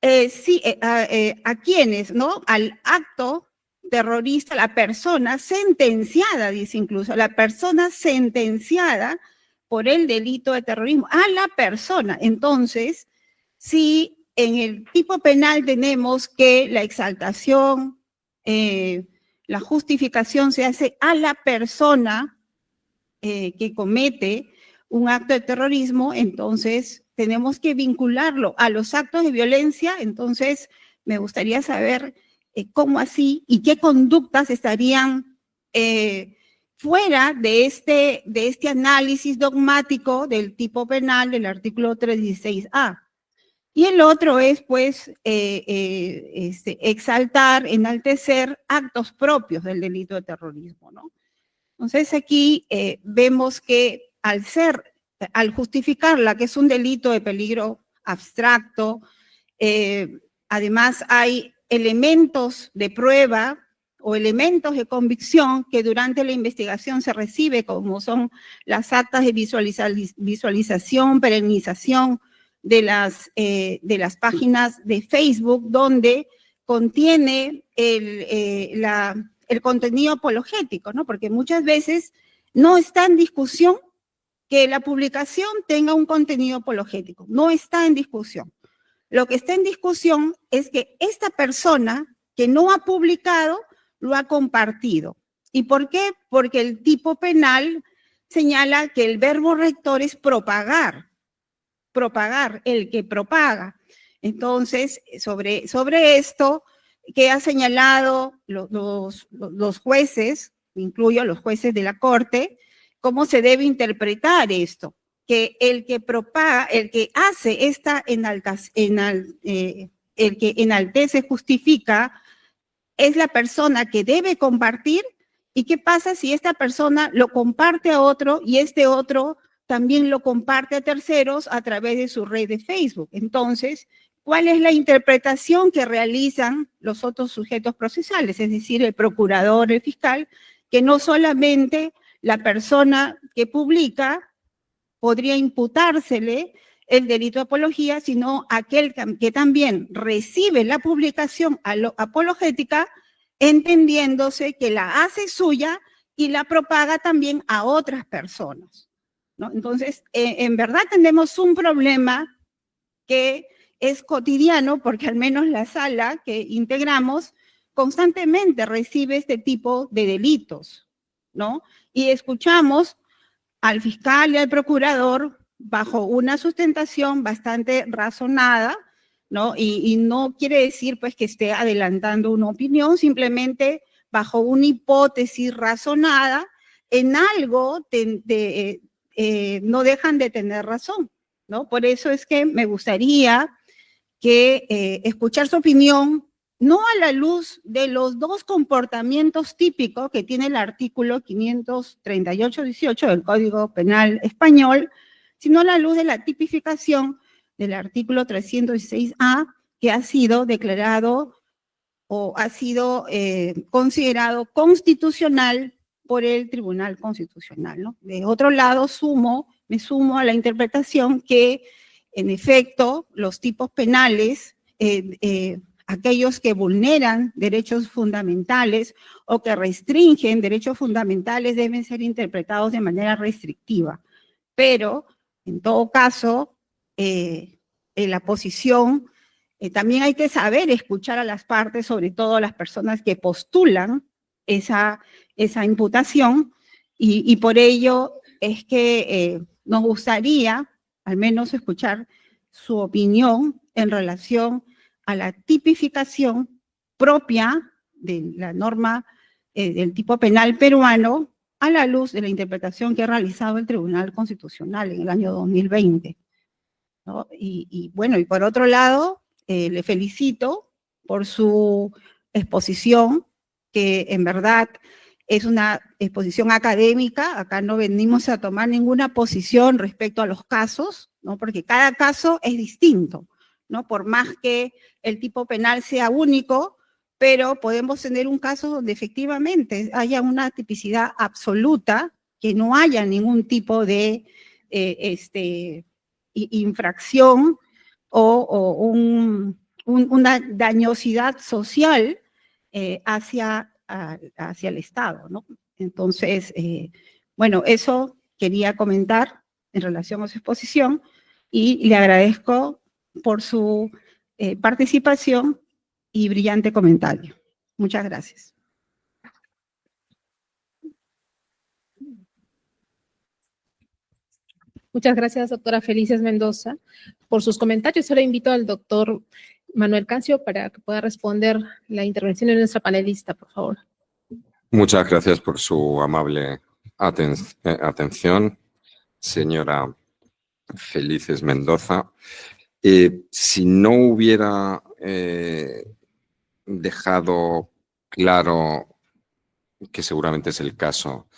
a quienes, ¿no? Al acto terrorista, la persona sentenciada, dice incluso, la persona sentenciada por el delito de terrorismo, a la persona. Entonces, si en el tipo penal tenemos que la exaltación, la justificación se hace a la persona que comete un acto de terrorismo, entonces tenemos que vincularlo a los actos de violencia. Entonces me gustaría saber cómo así y qué conductas estarían fuera de este análisis dogmático del tipo penal del artículo 316A. Y el otro es, pues, exaltar, enaltecer actos propios del delito de terrorismo, ¿no? Entonces aquí vemos que al justificarla, que es un delito de peligro abstracto, además hay elementos de prueba o elementos de convicción que durante la investigación se recibe, como son las actas de visualización, perennización de las páginas de Facebook, donde contiene el contenido apologético, ¿no? Porque muchas veces no está en discusión que la publicación tenga un contenido apologético, no está en discusión. Lo que está en discusión es que esta persona que no ha publicado lo ha compartido. ¿Y por qué? Porque el tipo penal señala que el verbo rector es propagar, el que propaga. Entonces, sobre esto que ha señalado los jueces, incluyo los jueces de la Corte, cómo se debe interpretar esto, que el que propaga, el que hace esta el que enaltece, justifica, es la persona que debe compartir. ¿Y qué pasa si esta persona lo comparte a otro y este otro también lo comparte a terceros a través de su red de Facebook? Entonces, ¿cuál es la interpretación que realizan los otros sujetos procesales? Es decir, el procurador, el fiscal, que no solamente la persona que publica podría imputársele el delito de apología, sino aquel que también recibe la publicación apologética, entendiéndose que la hace suya y la propaga también a otras personas, ¿no? Entonces, en verdad tenemos un problema que es cotidiano, porque al menos la sala que integramos constantemente recibe este tipo de delitos, ¿no? Y escuchamos al fiscal y al procurador bajo una sustentación bastante razonada, ¿no? Y no quiere decir, pues, que esté adelantando una opinión, simplemente bajo una hipótesis razonada, en algo no dejan de tener razón, ¿no? Por eso es que me gustaría que escuchar su opinión, no a la luz de los dos comportamientos típicos que tiene el artículo 538-18 del Código Penal Español, sino a la luz de la tipificación del artículo 316A, que ha sido declarado o ha sido considerado constitucional por el Tribunal Constitucional, ¿no? De otro lado, me sumo a la interpretación que, en efecto, los tipos penales, aquellos que vulneran derechos fundamentales o que restringen derechos fundamentales, deben ser interpretados de manera restrictiva. Pero, en todo caso, en la posición, también hay que saber escuchar a las partes, sobre todo a las personas que postulan esa imputación, y por ello es que nos gustaría al menos escuchar su opinión en relación a la tipificación propia de la norma del tipo penal peruano a la luz de la interpretación que ha realizado el Tribunal Constitucional en el año 2020, ¿no? Y bueno, y por otro lado, le felicito por su exposición que en verdad es una exposición académica. Acá no venimos a tomar ninguna posición respecto a los casos, ¿no? Porque cada caso es distinto, ¿no? Por más que el tipo penal sea único, pero podemos tener un caso donde efectivamente haya una tipicidad absoluta, que no haya ningún tipo de infracción o una dañosidad social hacia el Estado, ¿no? Entonces, bueno, eso quería comentar en relación a su exposición y le agradezco por su participación y brillante comentario. Muchas gracias. Muchas gracias, doctora Felices Mendoza, por sus comentarios. Ahora invito al doctor Manuel Cancio para que pueda responder la intervención de nuestra panelista, por favor. Muchas gracias por su amable atención, señora Felices Mendoza. Si no hubiera dejado claro, que seguramente es el caso,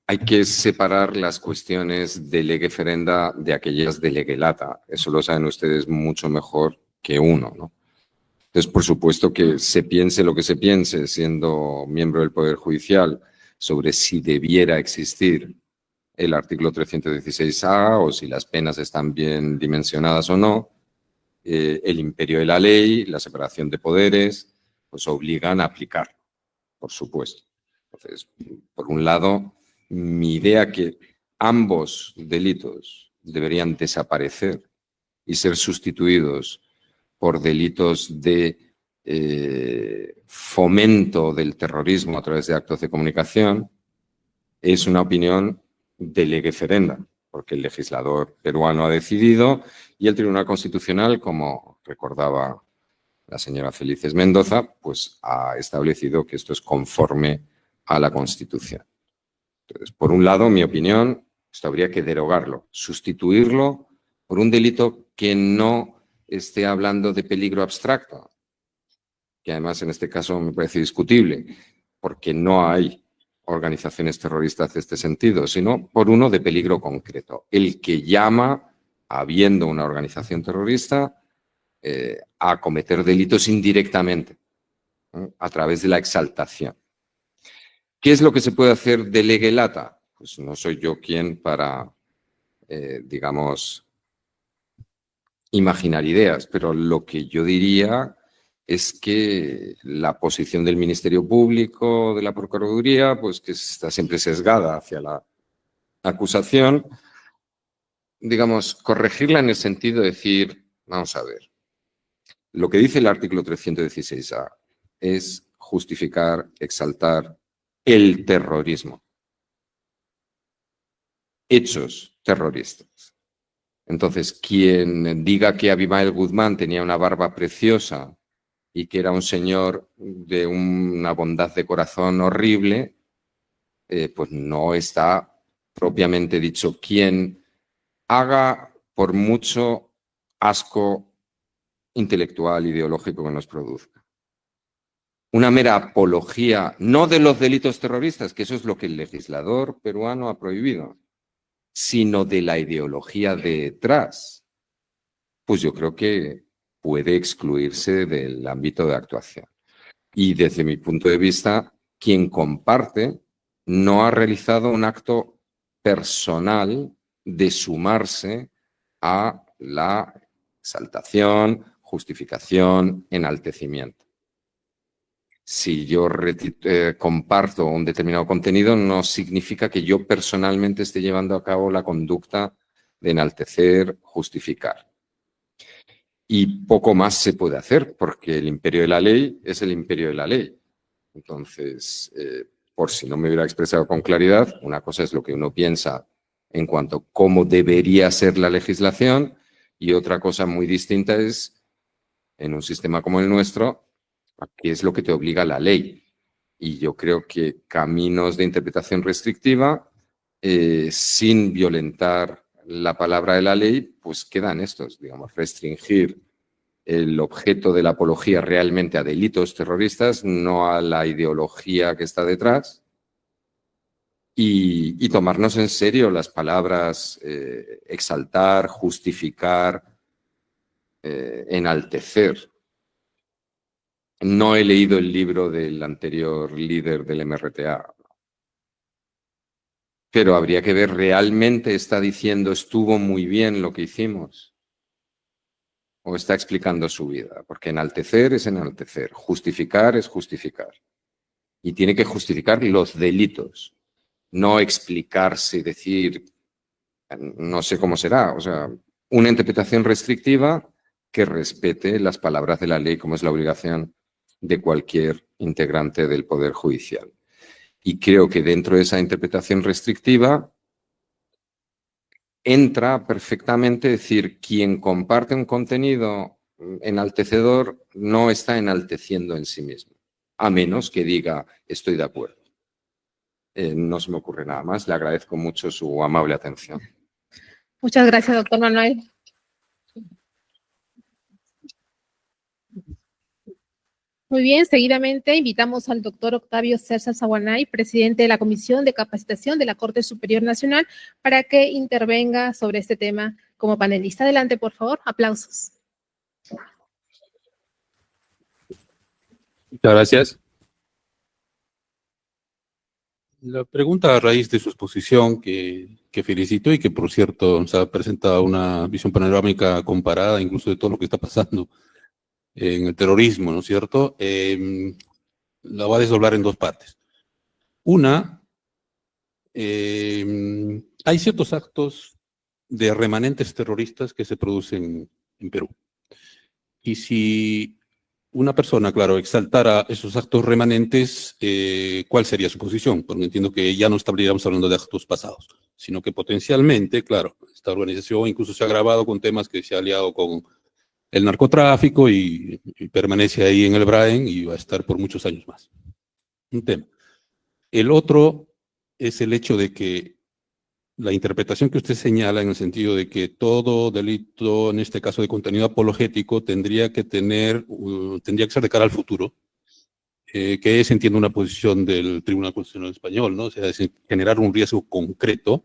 hay que separar las cuestiones de lege ferenda de aquellas de lege lata. Eso lo saben ustedes mucho mejor que uno, ¿no? Entonces, por supuesto que se piense lo que se piense, siendo miembro del Poder Judicial, sobre si debiera existir el artículo 316A o si las penas están bien dimensionadas o no, el imperio de la ley, la separación de poderes, pues obligan a aplicarlo, por supuesto. Entonces, por un lado, mi idea que ambos delitos deberían desaparecer y ser sustituidos por delitos de fomento del terrorismo a través de actos de comunicación, es una opinión de lege ferenda, porque el legislador peruano ha decidido y el Tribunal Constitucional, como recordaba la señora Felices Mendoza, pues ha establecido que esto es conforme a la Constitución. Entonces, por un lado, mi opinión, esto habría que derogarlo, sustituirlo por un delito que no esté hablando de peligro abstracto, que además en este caso me parece discutible, porque no hay organizaciones terroristas de este sentido, sino por uno de peligro concreto, el que llama, habiendo una organización terrorista, a cometer delitos indirectamente, ¿no? A través de la exaltación. ¿Qué es lo que se puede hacer de lege lata? Pues no soy yo quien para, digamos, imaginar ideas, pero lo que yo diría es que la posición del Ministerio Público, de la Procuraduría, pues que está siempre sesgada hacia la acusación, digamos, corregirla en el sentido de decir, vamos a ver, lo que dice el artículo 316A es justificar, exaltar el terrorismo, hechos terroristas. Entonces, quien diga que Abimael Guzmán tenía una barba preciosa y que era un señor de una bondad de corazón horrible, pues no está propiamente dicho. Quien haga por mucho asco intelectual, ideológico que nos produzca, una mera apología, no de los delitos terroristas, que eso es lo que el legislador peruano ha prohibido, sino de la ideología detrás, pues yo creo que puede excluirse del ámbito de actuación. Y desde mi punto de vista, quien comparte no ha realizado un acto personal de sumarse a la exaltación, justificación, enaltecimiento. Si yo comparto un determinado contenido, no significa que yo personalmente esté llevando a cabo la conducta de enaltecer, justificar. Y poco más se puede hacer, porque el imperio de la ley es el imperio de la ley. Entonces, por si no me hubiera expresado con claridad, una cosa es lo que uno piensa en cuanto a cómo debería ser la legislación y otra cosa muy distinta es, en un sistema como el nuestro, qué es lo que te obliga la ley. Y yo creo que caminos de interpretación restrictiva, sin violentar la palabra de la ley, pues quedan estos, digamos, restringir el objeto de la apología realmente a delitos terroristas, no a la ideología que está detrás, y tomarnos en serio las palabras exaltar, justificar, enaltecer. No he leído el libro del anterior líder del MRTA, pero habría que ver, ¿realmente está diciendo estuvo muy bien lo que hicimos? ¿O está explicando su vida? Porque enaltecer es enaltecer, justificar es justificar. Y tiene que justificar los delitos, no explicarse y decir, no sé cómo será, o sea, una interpretación restrictiva que respete las palabras de la ley, como es la obligación de cualquier integrante del Poder Judicial. Y creo que dentro de esa interpretación restrictiva entra perfectamente decir, quien comparte un contenido enaltecedor no está enalteciendo en sí mismo, a menos que diga, estoy de acuerdo. No se me ocurre nada más. Le agradezco mucho su amable atención. Muchas gracias, doctor Manuel. Muy bien, seguidamente invitamos al doctor Octavio César Saguanay, presidente de la Comisión de Capacitación de la Corte Superior Nacional, para que intervenga sobre este tema como panelista. Adelante, por favor. Aplausos. Muchas gracias. La pregunta a raíz de su exposición, que felicito y que, por cierto, nos ha presentado una visión panorámica comparada incluso de todo lo que está pasando en el terrorismo, ¿no es cierto? La voy a desdoblar en dos partes. Una, hay ciertos actos de remanentes terroristas que se producen en Perú. Y si una persona, claro, exaltara esos actos remanentes, ¿cuál sería su posición? Porque entiendo que ya no estaríamos hablando de actos pasados, sino que potencialmente, claro, esta organización incluso se ha agravado con temas que se ha aliado con el narcotráfico y permanece ahí en el Brain y va a estar por muchos años más. Un tema. El otro es el hecho de que la interpretación que usted señala en el sentido de que todo delito, en este caso de contenido apologético, tendría que ser de cara al futuro, que es, entiendo, una posición del Tribunal Constitucional Español, ¿no? O sea, es generar un riesgo concreto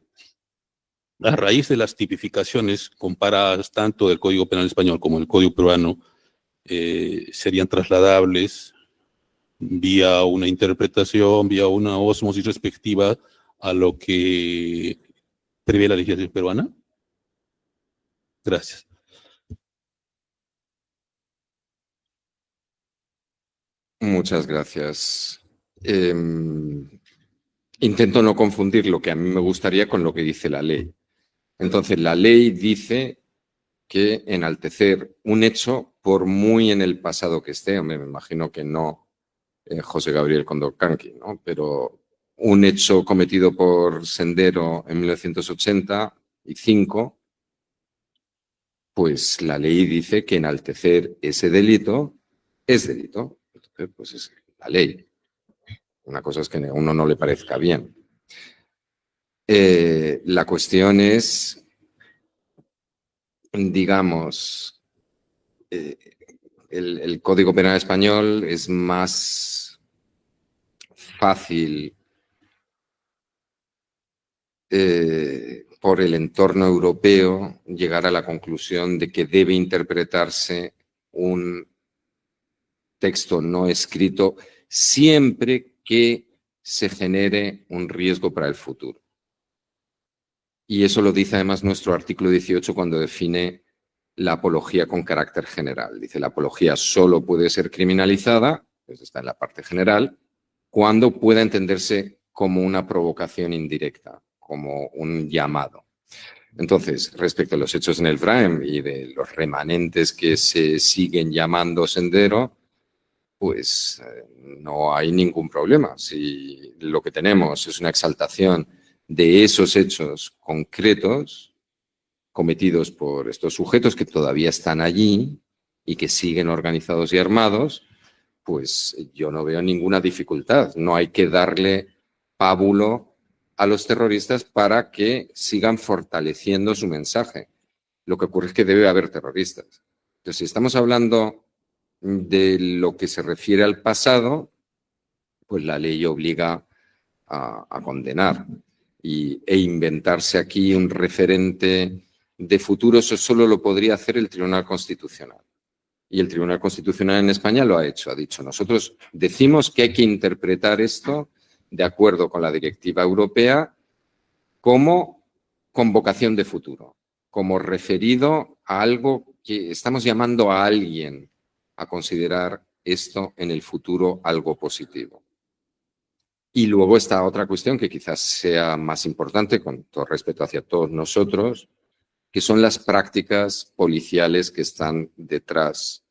a raíz de las tipificaciones comparadas tanto del Código Penal Español como del Código Peruano, serían trasladables vía una interpretación, vía una ósmosis respectiva a lo que prevé la legislación peruana. Gracias. Muchas gracias. Intento no confundir lo que a mí me gustaría con lo que dice la ley. Entonces, la ley dice que enaltecer un hecho, por muy en el pasado que esté, me imagino que no José Gabriel Condorcanqui, ¿no? Pero un hecho cometido por Sendero en 1985, pues la ley dice que enaltecer ese delito es delito. Entonces, pues es la ley. Una cosa es que a uno no le parezca bien. La cuestión es, digamos, el Código Penal Español es más fácil por el entorno europeo llegar a la conclusión de que debe interpretarse un texto no escrito siempre que se genere un riesgo para el futuro. Y eso lo dice además nuestro artículo 18 cuando define la apología con carácter general. Dice, la apología solo puede ser criminalizada, pues está en la parte general, cuando pueda entenderse como una provocación indirecta, como un llamado. Entonces, respecto a los hechos en el Braem y de los remanentes que se siguen llamando Sendero, pues no hay ningún problema. Si lo que tenemos es una exaltación de esos hechos concretos cometidos por estos sujetos que todavía están allí y que siguen organizados y armados, pues yo no veo ninguna dificultad. No hay que darle pábulo a los terroristas para que sigan fortaleciendo su mensaje. Lo que ocurre es que debe haber terroristas. Entonces, si estamos hablando de lo que se refiere al pasado, pues la ley obliga a condenar. E inventarse aquí un referente de futuro, eso solo lo podría hacer el Tribunal Constitucional. Y el Tribunal Constitucional en España lo ha hecho, ha dicho, nosotros decimos que hay que interpretar esto de acuerdo con la directiva europea como convocación de futuro, como referido a algo que estamos llamando a alguien a considerar esto en el futuro algo positivo. Y luego está otra cuestión que quizás sea más importante, con todo respeto hacia todos nosotros, que son las prácticas policiales que están detrás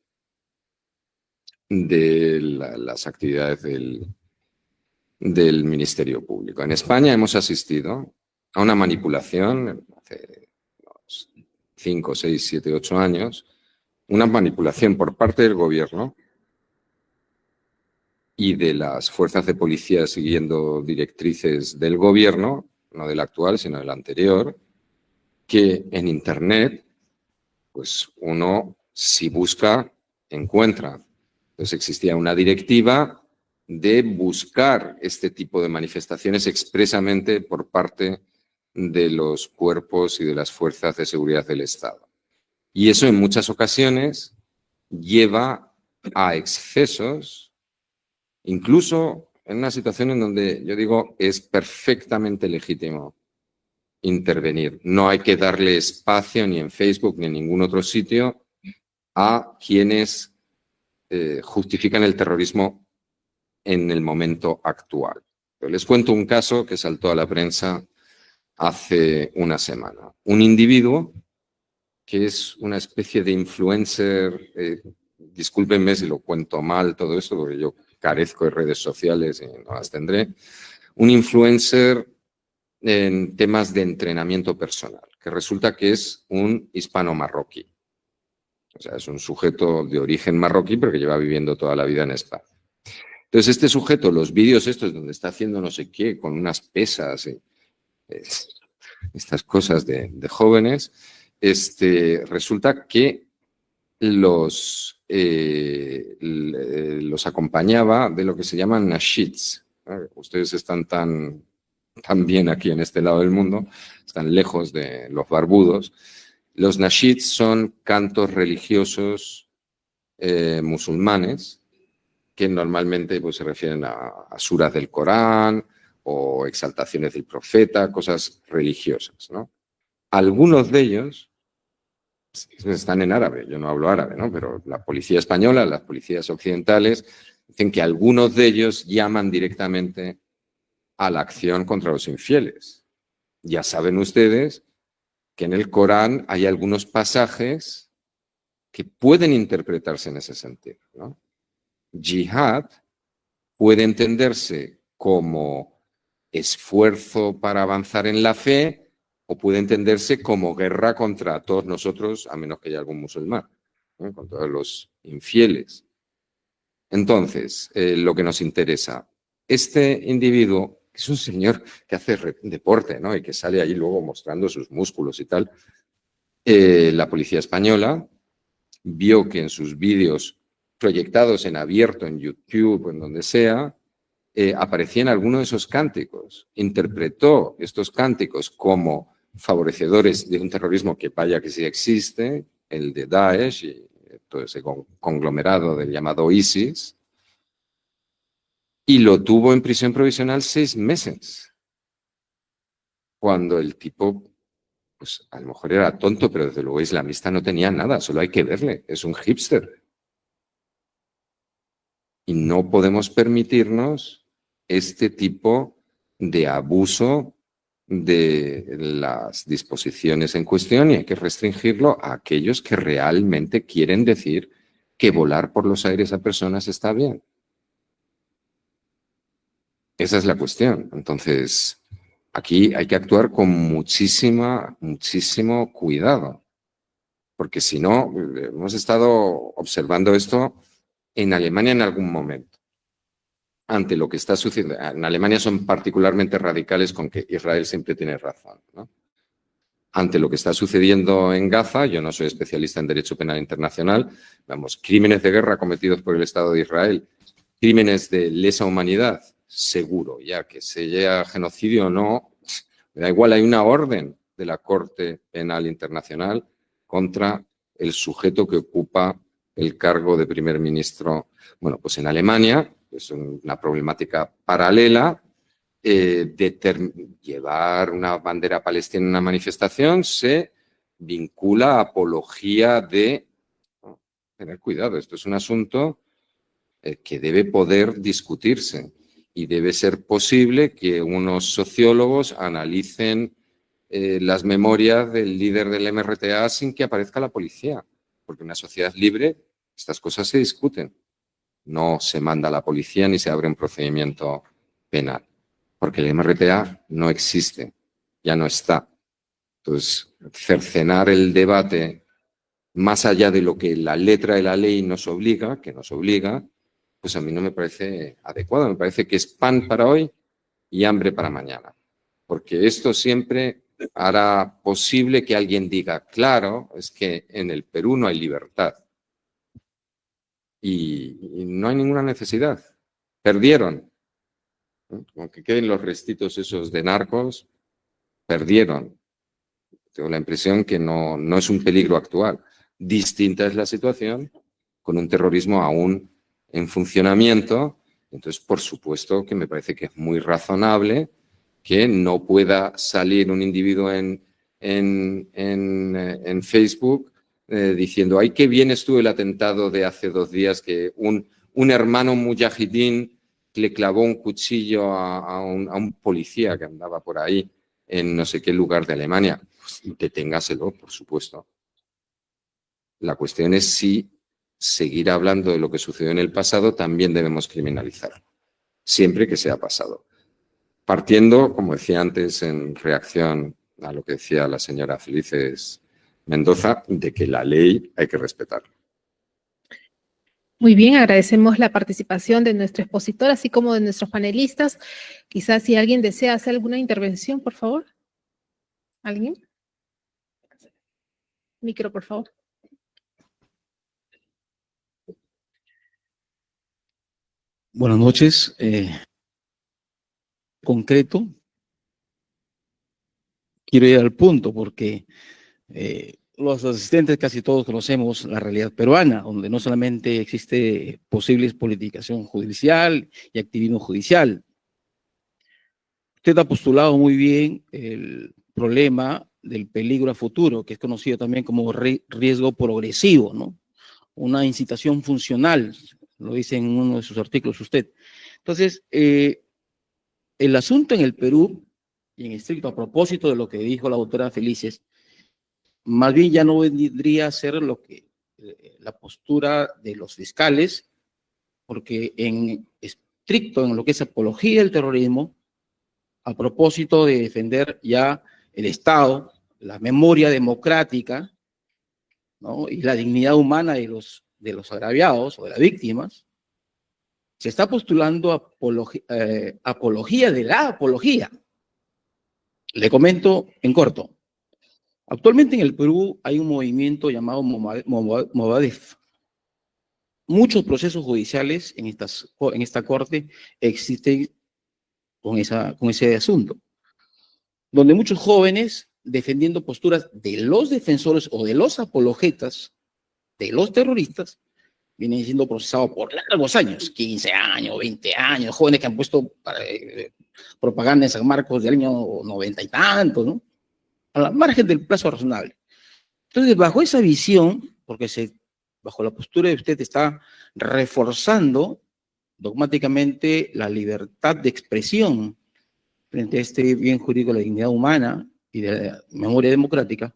de las actividades del Ministerio Público. En España hemos asistido a una manipulación hace 5, 6, 7, 8 años, una manipulación por parte del gobierno y de las fuerzas de policía siguiendo directrices del gobierno, no del actual, sino del anterior, que en Internet, pues uno, si busca, encuentra. Entonces existía una directiva de buscar este tipo de manifestaciones expresamente por parte de los cuerpos y de las fuerzas de seguridad del Estado. Y eso en muchas ocasiones lleva a excesos, incluso en una situación en donde yo digo es perfectamente legítimo intervenir. No hay que darle espacio ni en Facebook ni en ningún otro sitio a quienes justifican el terrorismo en el momento actual. Pero les cuento un caso que saltó a la prensa hace una semana. Un individuo que es una especie de influencer, discúlpenme si lo cuento mal todo esto, porque yo carezco de redes sociales y no las tendré, un influencer en temas de entrenamiento personal, que resulta que es un hispano-marroquí. O sea, es un sujeto de origen marroquí, pero que lleva viviendo toda la vida en España. Entonces, este sujeto, los vídeos estos donde está haciendo no sé qué, con unas pesas, estas cosas de jóvenes, resulta que los acompañaba de lo que se llaman nasheeds. Ustedes están tan bien aquí en este lado del mundo, están lejos de los barbudos. Los nasheeds son cantos religiosos musulmanes que normalmente pues, se refieren a suras del Corán o exaltaciones del profeta, cosas religiosas, ¿no? Algunos de ellos están en árabe, yo no hablo árabe, ¿no? Pero la policía española, las policías occidentales, dicen que algunos de ellos llaman directamente a la acción contra los infieles. Ya saben ustedes que en el Corán hay algunos pasajes que pueden interpretarse en ese sentido, ¿no? Jihad puede entenderse como esfuerzo para avanzar en la fe o puede entenderse como guerra contra todos nosotros, a menos que haya algún musulmán, ¿no? Contra los infieles. Entonces, lo que nos interesa, este individuo, que es un señor que hace deporte, ¿no? Y que sale ahí luego mostrando sus músculos y tal, la policía española vio que en sus vídeos proyectados en abierto, en YouTube o en donde sea, aparecían algunos de esos cánticos. Interpretó estos cánticos como favorecedores de un terrorismo que vaya que sí existe, el de Daesh y todo ese conglomerado del llamado ISIS, y lo tuvo en prisión provisional 6 meses. Cuando el tipo, pues a lo mejor era tonto, pero desde luego islamista no tenía nada, solo hay que verle, es un hipster. Y no podemos permitirnos este tipo de abuso de las disposiciones en cuestión y hay que restringirlo a aquellos que realmente quieren decir que volar por los aires a personas está bien. Esa es la cuestión. Entonces, aquí hay que actuar con muchísimo cuidado, porque si no, hemos estado observando esto en Alemania en algún momento, ante lo que está sucediendo. En Alemania son particularmente radicales con que Israel siempre tiene razón, ¿no? ante lo que está sucediendo en Gaza. Yo no soy especialista en derecho penal internacional. Vamos, crímenes de guerra cometidos por el Estado de Israel, crímenes de lesa humanidad, seguro, ya que sea genocidio o no, me da igual, hay una orden de la Corte Penal Internacional contra el sujeto que ocupa el cargo de primer ministro. Bueno, pues en Alemania es una problemática paralela. Llevar una bandera palestina en una manifestación se vincula a apología de... tener cuidado, esto es un asunto que debe poder discutirse y debe ser posible que unos sociólogos analicen las memorias del líder del MRTA sin que aparezca la policía, porque en una sociedad libre estas cosas se discuten. No se manda a la policía ni se abre un procedimiento penal, porque el MRTA no existe, ya no está. Entonces, cercenar el debate más allá de lo que la letra de la ley nos obliga, pues a mí no me parece adecuado. Me parece que es pan para hoy y hambre para mañana. Porque esto siempre hará posible que alguien diga, claro, es que en el Perú no hay libertad. Y no hay ninguna necesidad. Perdieron. Aunque queden los restitos esos de narcos, perdieron. Tengo la impresión que no es un peligro actual. Distinta es la situación con un terrorismo aún en funcionamiento. Entonces, por supuesto que me parece que es muy razonable que no pueda salir un individuo en Facebook diciendo, ¡ay, qué bien estuvo el atentado de hace 2 días que un hermano mujahidín le clavó un cuchillo a un policía que andaba por ahí en no sé qué lugar de Alemania! Pues deténgaselo, por supuesto. La cuestión es si seguir hablando de lo que sucedió en el pasado también debemos criminalizarlo, siempre que sea pasado. Partiendo, como decía antes, en reacción a lo que decía la señora Felices Mendoza, de que la ley hay que respetarla. Muy bien, agradecemos la participación de nuestro expositor, así como de nuestros panelistas. Quizás si alguien desea hacer alguna intervención, por favor. ¿Alguien? Micro, por favor. Buenas noches. Concreto, quiero ir al punto porque los asistentes casi todos conocemos la realidad peruana, donde no solamente existe posible politización judicial y activismo judicial. Usted ha postulado muy bien el problema del peligro a futuro, que es conocido también como riesgo progresivo, ¿no? Una incitación funcional, lo dice en uno de sus artículos usted. Entonces, el asunto en el Perú, y en estricto a propósito de lo que dijo la doctora Felices, más bien ya no vendría a ser lo que la postura de los fiscales, porque en estricto en lo que es apología del terrorismo, a propósito de defender ya el Estado, la memoria democrática, ¿no? Y la dignidad humana de los agraviados o de las víctimas, se está postulando apología de la apología. Le comento en corto. Actualmente en el Perú hay un movimiento llamado Movadef. Muchos procesos judiciales en esta corte existen con ese asunto, donde muchos jóvenes defendiendo posturas de los defensores o de los apologetas de los terroristas vienen siendo procesados por largos años, 15 años, 20 años, jóvenes que han puesto propaganda en San Marcos del año 90 y tanto, ¿no? A la margen del plazo razonable. Entonces, bajo esa visión, porque bajo la postura de usted está reforzando dogmáticamente la libertad de expresión frente a este bien jurídico de la dignidad humana y de la memoria democrática,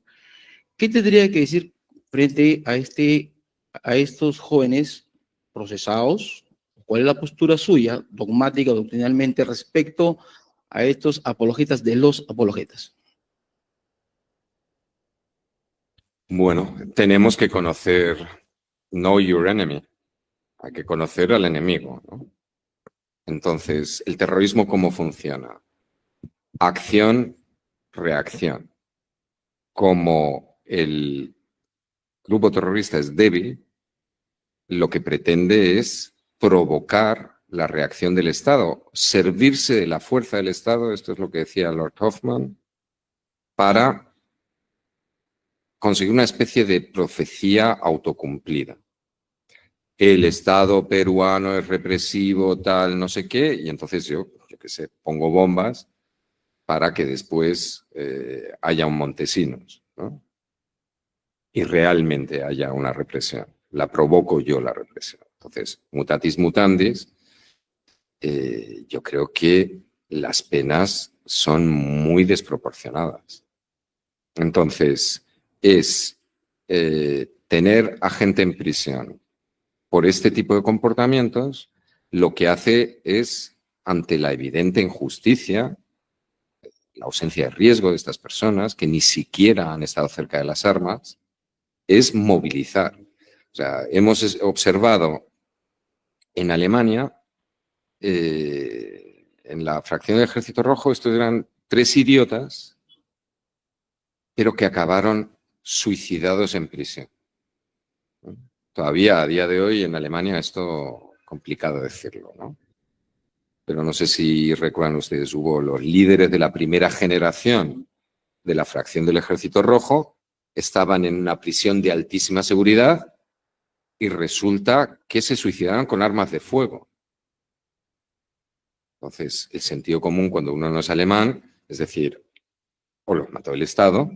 ¿qué tendría que decir frente a estos jóvenes procesados? ¿Cuál es la postura suya, dogmática, doctrinalmente, respecto a estos apologetas de los apologetas? Bueno, tenemos que conocer, know your enemy, hay que conocer al enemigo, ¿no? Entonces, ¿el terrorismo cómo funciona? Acción, reacción. como el grupo terrorista es débil, lo que pretende es provocar la reacción del Estado, servirse de la fuerza del Estado, esto es lo que decía Lord Hoffman, para conseguir una especie de profecía autocumplida. El Estado peruano es represivo, tal, no sé qué, y entonces yo qué sé, pongo bombas para que después haya un Montesinos, ¿no? Y realmente haya una represión. La provoco yo la represión. Entonces, mutatis mutandis, yo creo que las penas son muy desproporcionadas. Entonces, es tener a gente en prisión por este tipo de comportamientos, lo que hace es, ante la evidente injusticia, la ausencia de riesgo de estas personas, que ni siquiera han estado cerca de las armas, es movilizar. O sea, hemos observado en Alemania, en la fracción del Ejército Rojo, estos eran 3 idiotas, pero que acabaron suicidados en prisión. Todavía a día de hoy en Alemania esto complicado decirlo, ¿no? Pero no sé si recuerdan ustedes, hubo los líderes de la primera generación de la fracción del Ejército Rojo, estaban en una prisión de altísima seguridad y resulta que se suicidaron con armas de fuego. Entonces, el sentido común cuando uno no es alemán, es decir, o los mató el Estado,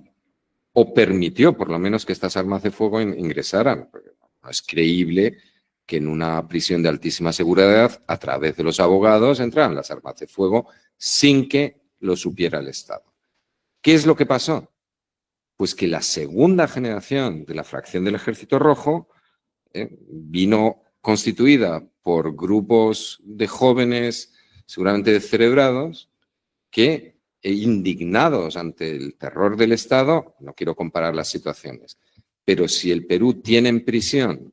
o permitió por lo menos que estas armas de fuego ingresaran. Porque no es creíble que en una prisión de altísima seguridad, a través de los abogados, entraran las armas de fuego sin que lo supiera el Estado. ¿Qué es lo que pasó? Pues que la segunda generación de la fracción del Ejército Rojo vino constituida por grupos de jóvenes seguramente descerebrados que, indignados ante el terror del Estado, no quiero comparar las situaciones, pero si el Perú tiene en prisión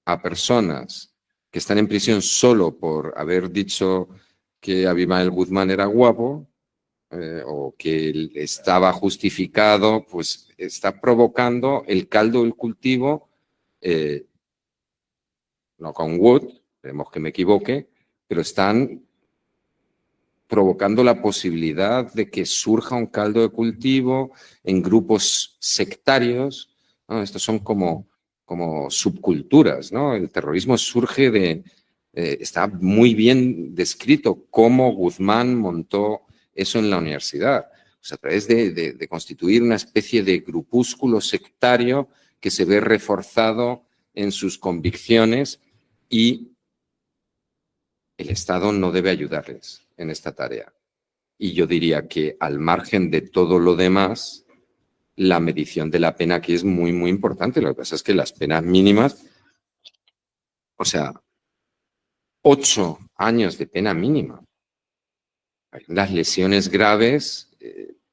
a personas que están en prisión solo por haber dicho que Abimael Guzmán era guapo, o que estaba justificado, pues está provocando el caldo del cultivo, no con Wood, esperemos que me equivoque, pero están provocando la posibilidad de que surja un caldo de cultivo en grupos sectarios, ¿no? Estos son como subculturas, ¿no? El terrorismo surge de... está muy bien descrito cómo Guzmán montó eso en la universidad. Pues a través de constituir una especie de grupúsculo sectario que se ve reforzado en sus convicciones y el Estado no debe ayudarles en esta tarea. Y yo diría que al margen de todo lo demás, la medición de la pena aquí es muy, muy importante. Lo que pasa es que las penas mínimas, o sea, 8 años de pena mínima. Las lesiones graves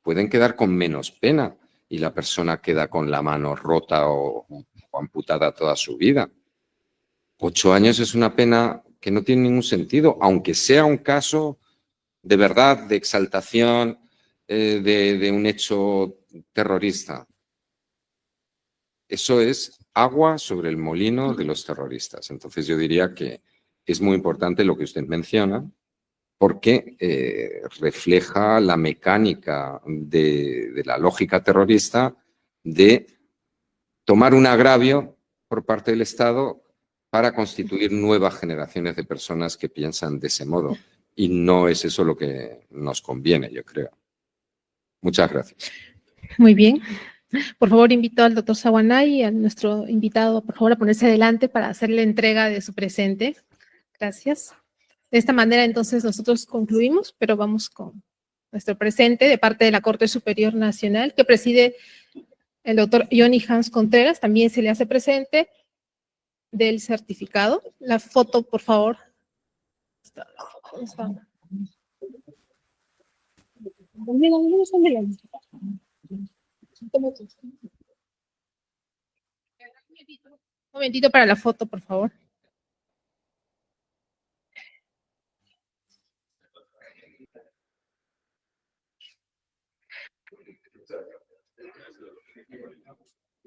pueden quedar con menos pena y la persona queda con la mano rota o amputada toda su vida. 8 años es una pena que no tiene ningún sentido, aunque sea un caso de verdad, de exaltación de un hecho terrorista. Eso es agua sobre el molino de los terroristas. Entonces yo diría que es muy importante lo que usted menciona, porque refleja la mecánica de la lógica terrorista de tomar un agravio por parte del Estado para constituir nuevas generaciones de personas que piensan de ese modo. Y no es eso lo que nos conviene, yo creo. Muchas gracias. Muy bien. Por favor, invito al doctor Saguanay y a nuestro invitado, por favor, a ponerse adelante para hacerle entrega de su presente. Gracias. De esta manera, entonces, nosotros concluimos, pero vamos con nuestro presente de parte de la Corte Superior Nacional, que preside el doctor Johnny Hans Contreras. También se le hace presente del certificado. La foto, por favor. ¿Dónde está? Un momentito para la foto, por favor.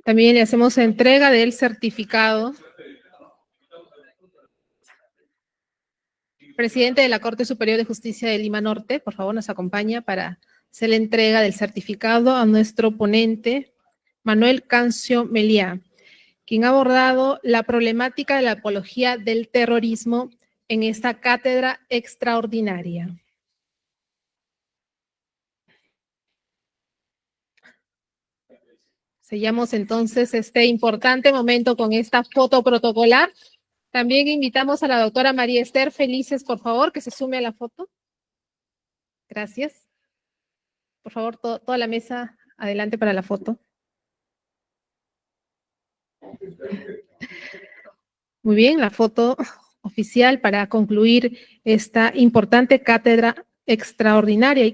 También le hacemos entrega del certificado. Presidente de la Corte Superior de Justicia de Lima Norte, por favor, nos acompaña para hacer la entrega del certificado a nuestro ponente, Manuel Cancio Meliá, quien ha abordado la problemática de la apología del terrorismo en esta cátedra extraordinaria. Sellamos entonces este importante momento con esta foto protocolar. También invitamos a la doctora María Esther Felices, por favor, que se sume a la foto. Gracias. Por favor, toda la mesa adelante para la foto. Muy bien, la foto oficial para concluir esta importante cátedra extraordinaria.